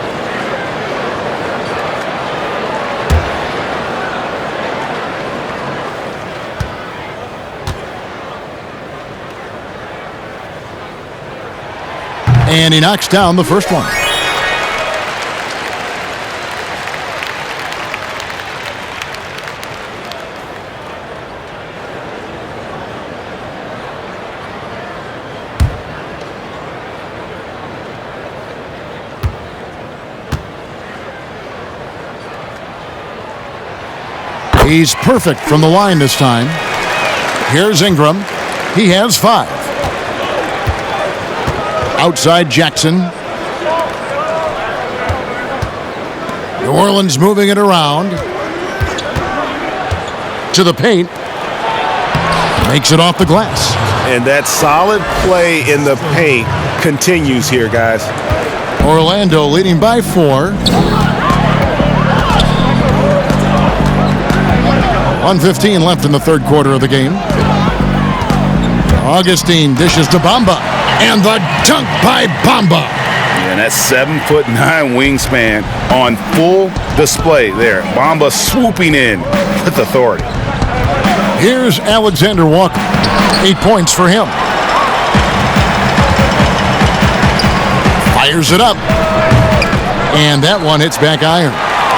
And he knocks down the first one. He's perfect from the line this time. Here's Ingram. He has 5. Outside Jackson. New Orleans moving it around. To the paint. Makes it off the glass. And that solid play in the paint continues here, guys. Orlando leading by 4. 1:15 left in the 3rd quarter of the game. Augustine dishes to Bamba. And the dunk by Bamba. And that 7'9" wingspan on full display there. Bamba swooping in with authority. Here's Alexander Walker. 8 points for him. Fires it up. And that one hits back iron.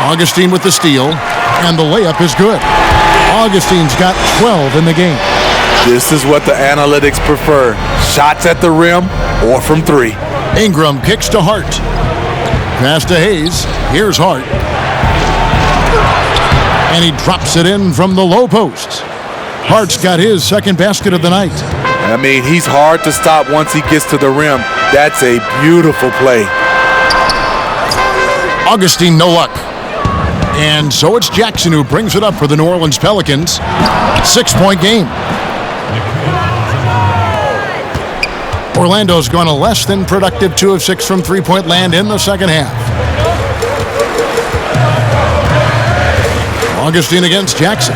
Augustine with the steal. And the layup is good. Augustine's got 12 in the game. This is what the analytics prefer. Shots at the rim or from 3. Ingram kicks to Hart. Pass to Hayes. Here's Hart. And he drops it in from the low post. Hart's got his 2nd basket of the night. I mean, he's hard to stop once he gets to the rim. That's a beautiful play. Augustine, no luck. And so it's Jackson who brings it up for the New Orleans Pelicans. 6-point game. Orlando's gone a less than productive 2 of 6 from 3-point land in the 2nd half. Augustine against Jackson.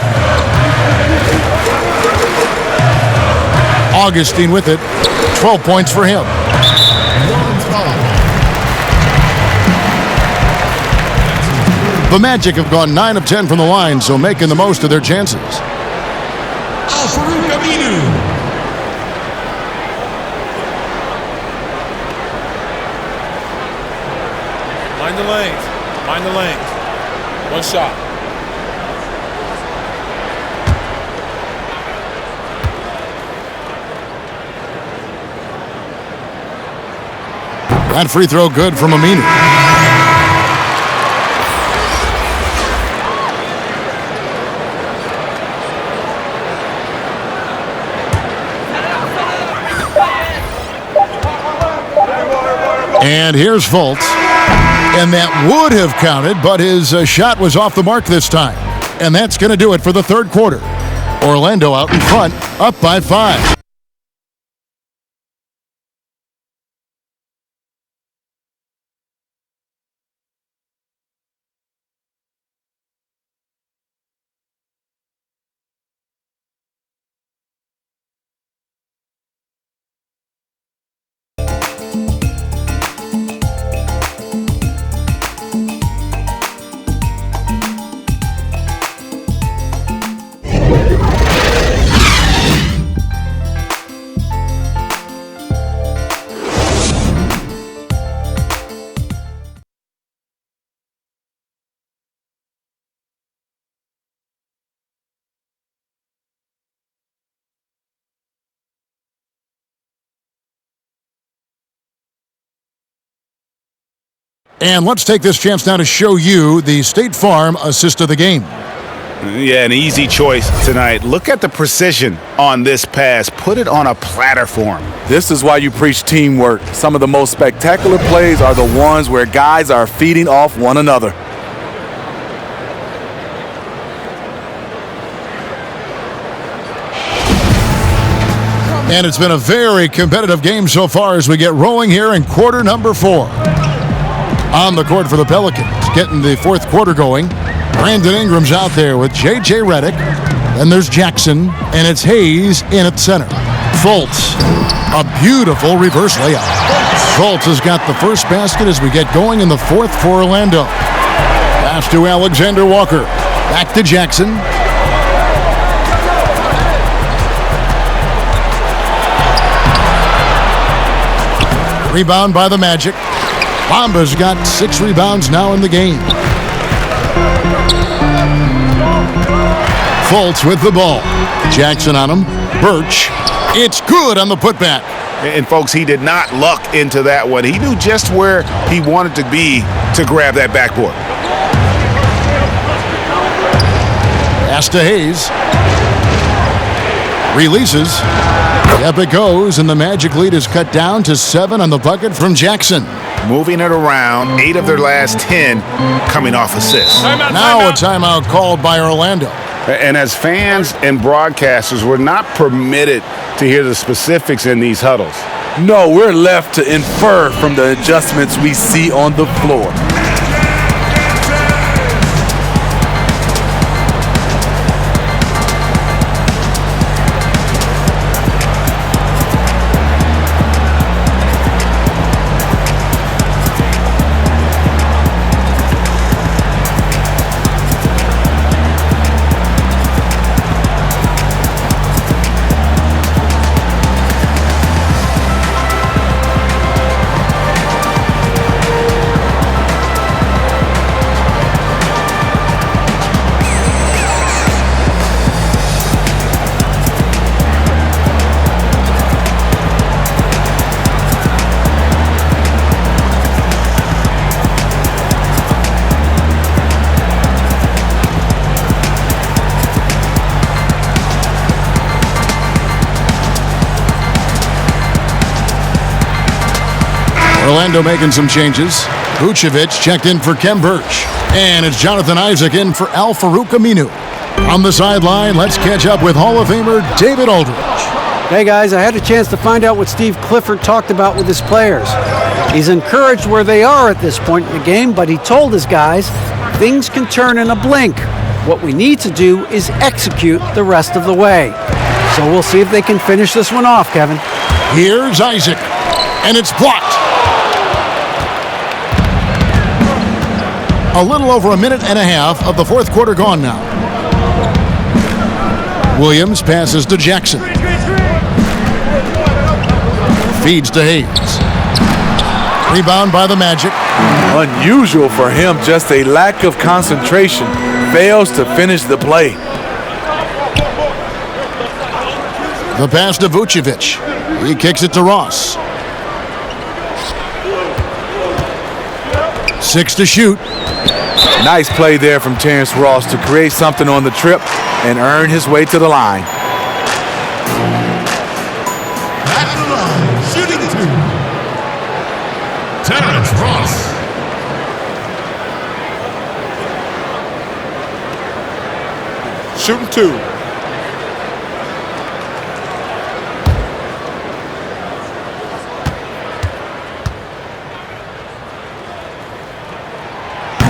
Augustine with it. 12 points for him. The Magic have gone 9 of 10 from the line, so making the most of their chances. Mind the lanes. Mind the lanes. 1 shot. That free throw good from Aminu. And here's Fultz. And that would have counted, but his shot was off the mark this time. And that's going to do it for the third quarter. Orlando out in front, up by 5. And let's take this chance now to show you the State Farm assist of the game. Yeah, an easy choice tonight. Look at the precision on this pass. Put it on a platter for him. This is why you preach teamwork. Some of the most spectacular plays are the ones where guys are feeding off one another. And it's been a very competitive game so far as we get rolling here in quarter number 4. On the court for the Pelicans, getting the fourth quarter going. Brandon Ingram's out there with J.J. Redick. Then there's Jackson, and it's Hayes in at center. Fultz, a beautiful reverse layup. Fultz has got the first basket as we get going in the fourth for Orlando. Pass to Alexander Walker. Back to Jackson. Rebound by the Magic. Bamba's got 6 rebounds now in the game. Fultz with the ball. Jackson on him. Birch. It's good on the putback. And folks, he did not luck into that one. He knew just where he wanted to be to grab that backboard. Pass to Hayes. Releases. Up it goes, and the Magic lead is cut down to 7 on the bucket from Jackson. Moving it around, 8 of their last 10 coming off assists. Now a timeout called by Orlando. And as fans and broadcasters, we're not permitted to hear the specifics in these huddles. No, we're left to infer from the adjustments we see on the floor. Orlando making some changes. Vucevic checked in for Kem Birch. And it's Jonathan Isaac in for Al-Farouq Aminu. On the sideline, let's catch up with Hall of Famer David Aldridge. Hey guys, I had a chance to find out what Steve Clifford talked about with his players. He's encouraged where they are at this point in the game, but he told his guys things can turn in a blink. What we need to do is execute the rest of the way. So we'll see if they can finish this one off, Kevin. Here's Isaac, and it's blocked. A little over a minute and a half of the fourth quarter gone now. Williams passes to Jackson. Feeds to Hayes. Rebound by the Magic. Unusual for him, just a lack of concentration. Fails to finish the play. The pass to Vucevic. He kicks it to Ross. 6 to shoot. Nice play there from Terrence Ross to create something on the trip and earn his way to the line. At the line, shooting 2. Terrence Ross. Shooting 2.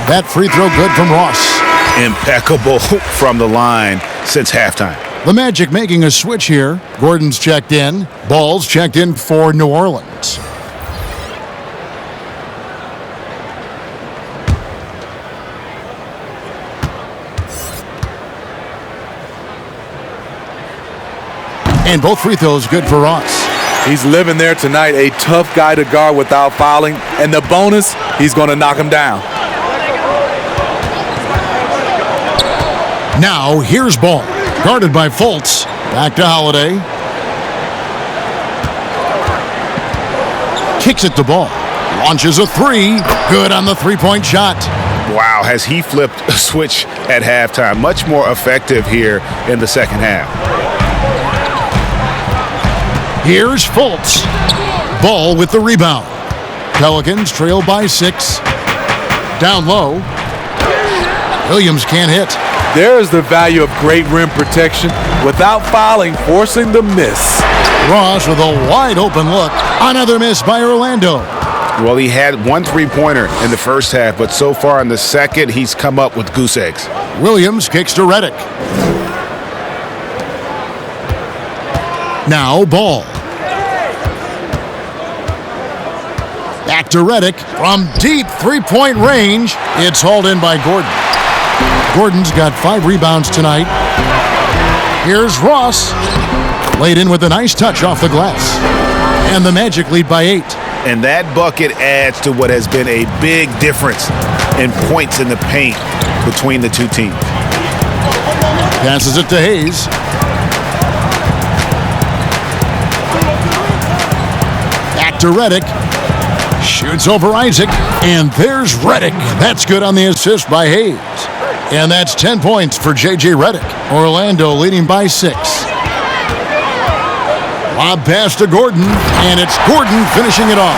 That free throw good from Ross. Impeccable from the line since halftime. The Magic making a switch here. Gordon's checked in. Ball's checked in for New Orleans. And both free throws good for Ross. He's living there tonight, a tough guy to guard without fouling. And the bonus, he's going to knock him down. Now, here's Ball. Guarded by Fultz. Back to Holiday. Kicks it to Ball. Launches a 3. Good on the three-point shot. Wow, has he flipped a switch at halftime. Much more effective here in the second half. Here's Fultz. Ball with the rebound. Pelicans trail by 6. Down low. Williams can't hit. There is the value of great rim protection without fouling, forcing the miss. Ross with a wide open look. Another miss by Orlando. Well, he had one three-pointer in the first half, but so far in the second, he's come up with goose eggs. Williams kicks to Redick. Now Ball. Back to Redick from deep three-point range. It's hauled in by Gordon. Gordon's got 5 rebounds tonight. Here's Ross. Laid in with a nice touch off the glass. And the Magic lead by 8. And that bucket adds to what has been a big difference in points in the paint between the two teams. Passes it to Hayes. Back to Redick. Shoots over Isaac. And there's Redick. That's good on the assist by Hayes. And that's 10 points for J.J. Redick. Orlando leading by 6. Lob pass to Gordon, and it's Gordon finishing it off.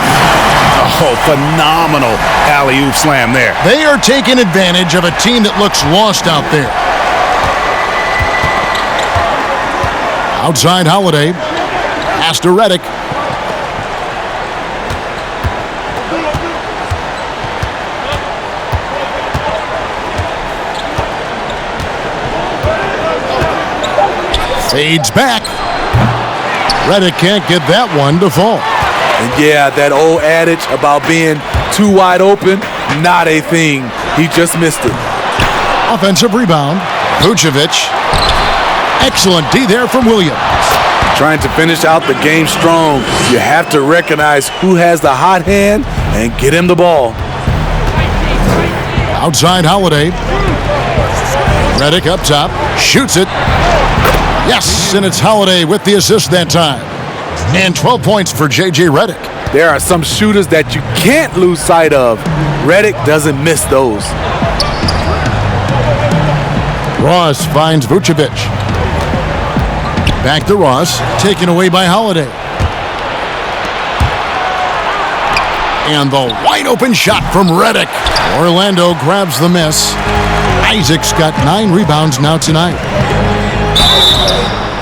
Oh, phenomenal alley-oop slam there. They are taking advantage of a team that looks lost out there. Outside Holiday. Pass to Redick. Fades back. Redick can't get that one to fall. And yeah, that old adage about being too wide open, not a thing. He just missed it. Offensive rebound. Vucevic. Excellent D there from Williams. Trying to finish out the game strong. You have to recognize who has the hot hand and get him the ball. Outside Holiday. Redick up top. Shoots it. Yes, and it's Holiday with the assist that time. And 12 points for J.J. Redick. There are some shooters that you can't lose sight of. Redick doesn't miss those. Ross finds Vucevic. Back to Ross, taken away by Holiday. And the wide open shot from Redick. Orlando grabs the miss. Isaac's got 9 rebounds now tonight.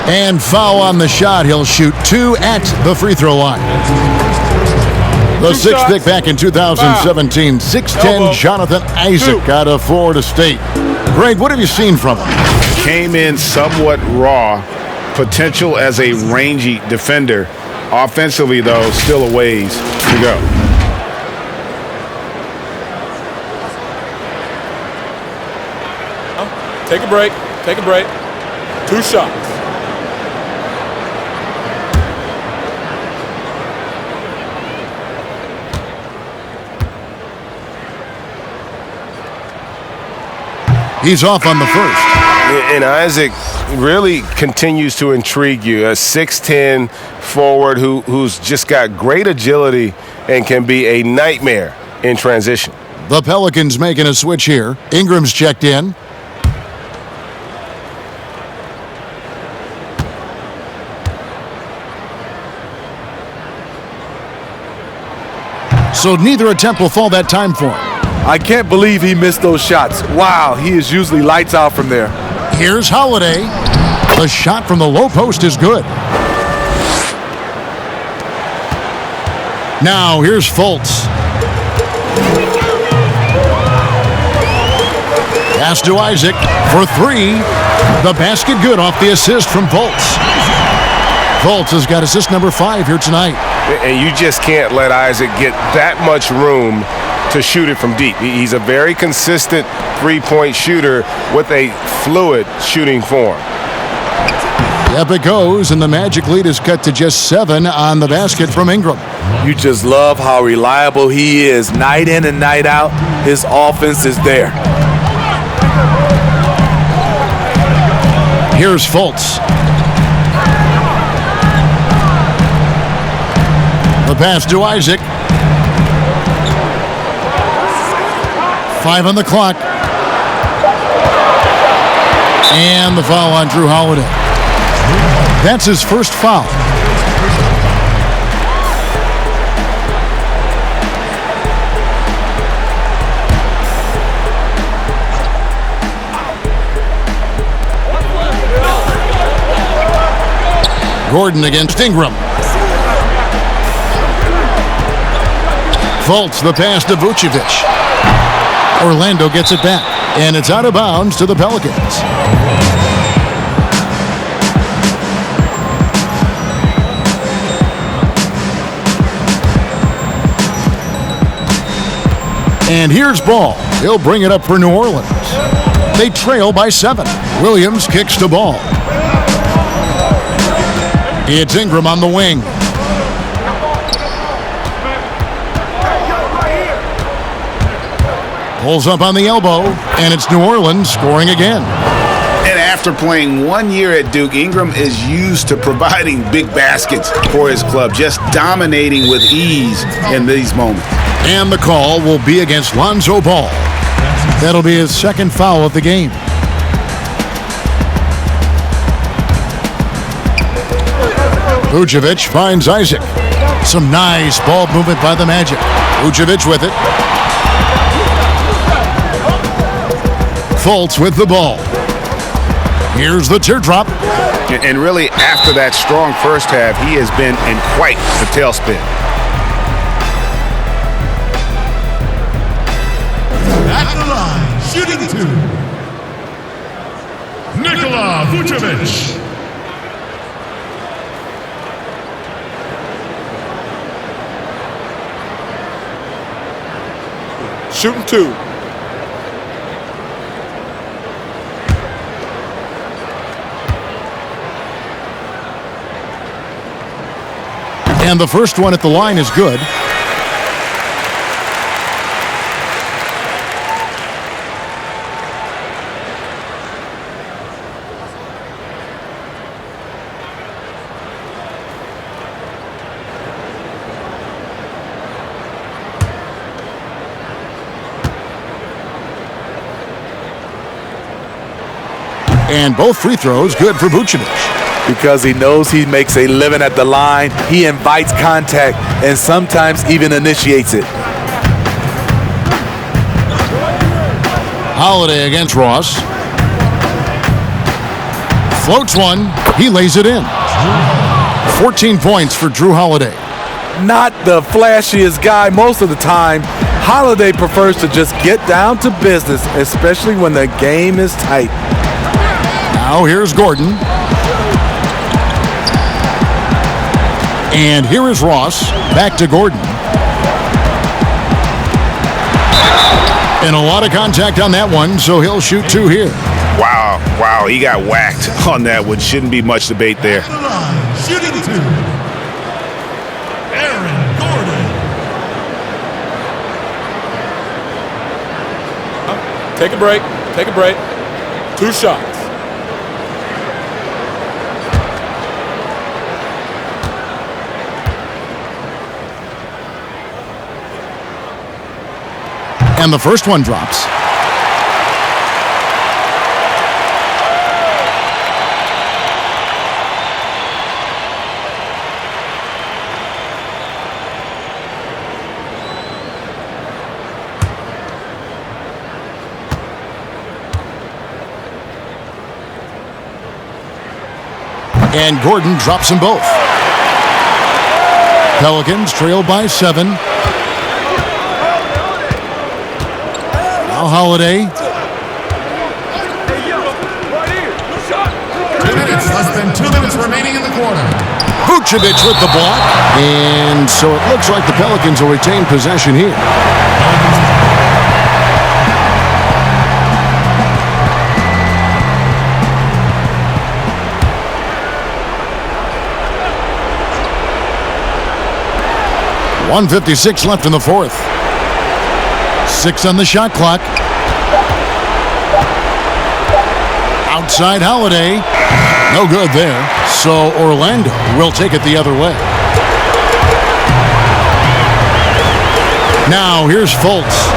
And foul on the shot. He'll shoot 2 at the free throw line. The 6th pick back in 2017, 6'10", Jonathan Isaac out of Florida State. Greg, what have you seen from him? Came in somewhat raw. Potential as a rangy defender. Offensively, though, still a ways to go. Take a break. Take a break. 2 shots. He's off on the first. And Isaac really continues to intrigue you. A 6'10" forward who's just got great agility and can be a nightmare in transition. The Pelicans making a switch here. Ingram's checked in. So neither attempt will fall that time for him. I can't believe he missed those shots. Wow, he is usually lights out from there. Here's Holiday. The shot from the low post is good. Now here's Fultz. Pass to Isaac for three. The basket good off the assist from Fultz. Fultz has got assist number 5 here tonight. And you just can't let Isaac get that much room to shoot it from deep. He's a very consistent three-point shooter with a fluid shooting form. Up it goes, and the Magic lead is cut to just 7 on the basket from Ingram. You just love how reliable he is. Night in and night out, his offense is there. Here's Fultz. The pass to Isaac. 5 on the clock. And the foul on Drew Holiday. That's his first foul. Gordon against Ingram. Fultz, the pass to Vucevic. Orlando gets it back, and it's out of bounds to the Pelicans. And here's Ball. He'll bring it up for New Orleans. They trail by 7. Williams kicks to Ball. It's Ingram on the wing. Pulls up on the elbow, and it's New Orleans scoring again. And after playing 1 year at Duke, Ingram is used to providing big baskets for his club, just dominating with ease in these moments. And the call will be against Lonzo Ball. That'll be his second foul of the game. Vucevic finds Isaac. Some nice ball movement by the Magic. Vucevic with it. Fultz with the ball. Here's the teardrop. And really, after that strong first half, he has been in quite the tailspin. At the line, shooting 2. Nikola Vucevic. Shooting 2. And the first one at the line is good. And both free throws good for Vucevic. Because he knows he makes a living at the line, he invites contact and sometimes even initiates it. Holiday against Ross. Floats one. He lays it in. 14 points for Drew Holiday. Not the flashiest guy most of the time. Holiday prefers to just get down to business, especially when the game is tight. Now here's Gordon. And here is Ross. Back to Gordon. And a lot of contact on that one, so he'll shoot 2 here. Wow, he got whacked on that one. Shouldn't be much debate there. At the line, shooting 2. Aaron Gordon. Take a break. 2 shots. And the first one drops. And Gordon drops them both. Pelicans trail by 7. Now Holiday. 2 minutes, less than 2 minutes remaining in the quarter. Vucevic with the block. And so it looks like the Pelicans will retain possession here. 1:56 left in the fourth. 6 on the shot clock. Outside Holiday. No good there. So Orlando will take it the other way. Now here's Fultz.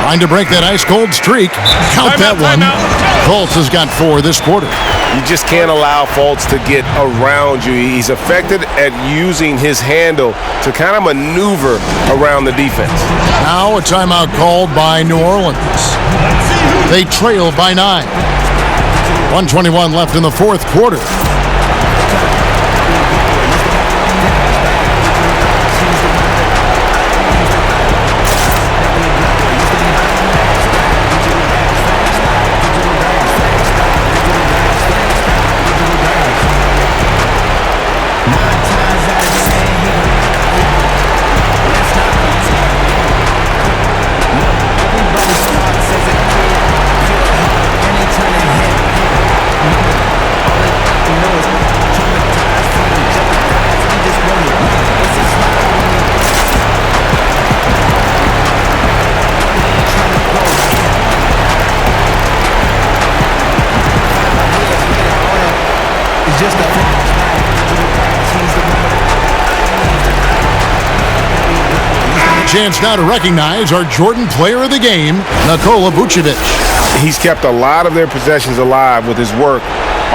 Trying to break that ice-cold streak. Count that one. Fultz has got 4 this quarter. You just can't allow Fultz to get around you. He's effective at using his handle to kind of maneuver around the defense. Now a timeout called by New Orleans. They trail by 9. 1:21 left in the fourth quarter. Chance now to recognize our Jordan Player of the Game, Nikola Vucevic. He's kept a lot of their possessions alive with his work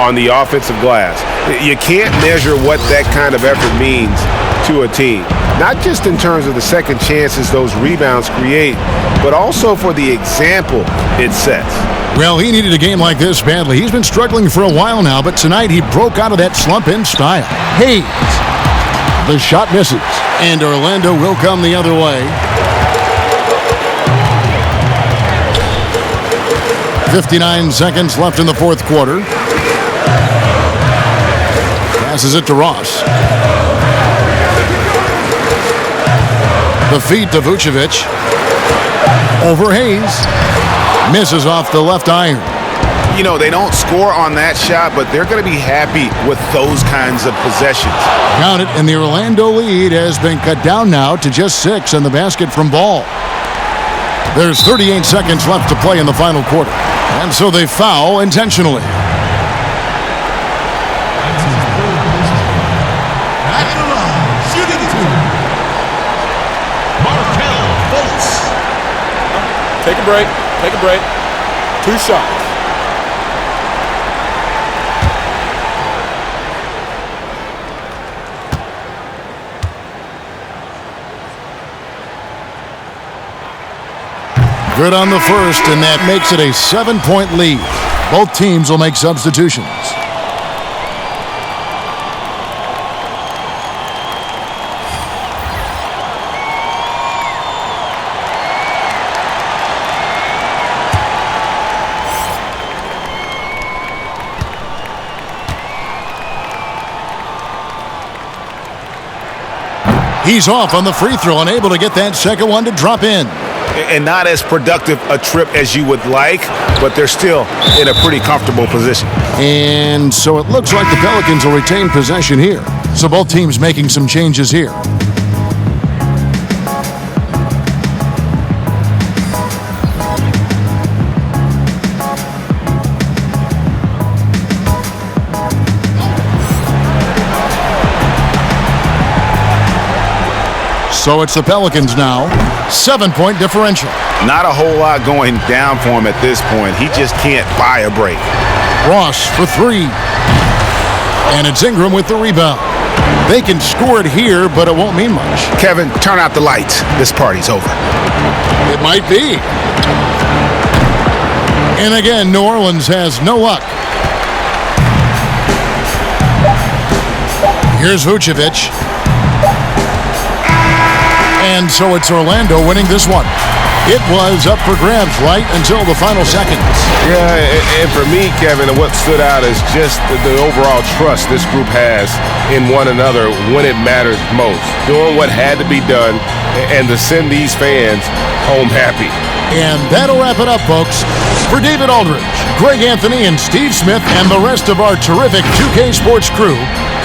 on the offensive glass. You can't measure what that kind of effort means to a team. Not just in terms of the second chances those rebounds create, but also for the example it sets. Well, he needed a game like this badly. He's been struggling for a while now, but tonight he broke out of that slump in style. Hayes. The shot misses, and Orlando will come the other way. 59 seconds left in the fourth quarter. Passes it to Ross. The feed to Vucevic. Over Hayes. Misses off the left iron. You know, they don't score on that shot, but they're going to be happy with those kinds of possessions. Count it, and the Orlando lead has been cut down now to just 6 in the basket from Ball. There's 38 seconds left to play in the final quarter, and so they foul intentionally. At the line, shooting 2. Markel Fultz. Take a break. Take a break. 2 shots. Good on the first, and that makes it a 7-point lead. Both teams will make substitutions. He's off on the free throw, unable to get that second one to drop in. And not as productive a trip as you would like, but they're still in a pretty comfortable position. And so it looks like the Pelicans will retain possession here. So both teams making some changes here. So it's the Pelicans now. 7-point differential. Not a whole lot going down for him at this point. He just can't buy a break. Ross for three. And it's Ingram with the rebound. They can score it here, but it won't mean much. Kevin, turn out the lights. This party's over. It might be. And again, New Orleans has no luck. Here's Vucevic. And so it's Orlando winning this one. It was up for grabs right until the final seconds. Yeah, and for me, Kevin, what stood out is just the overall trust this group has in one another when it matters most. Doing what had to be done and to send these fans home happy. And that'll wrap it up, folks. For David Aldridge, Greg Anthony, and Steve Smith, and the rest of our terrific 2K Sports crew,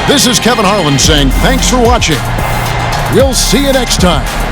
this is Kevin Harlan saying thanks for watching. We'll see you next time.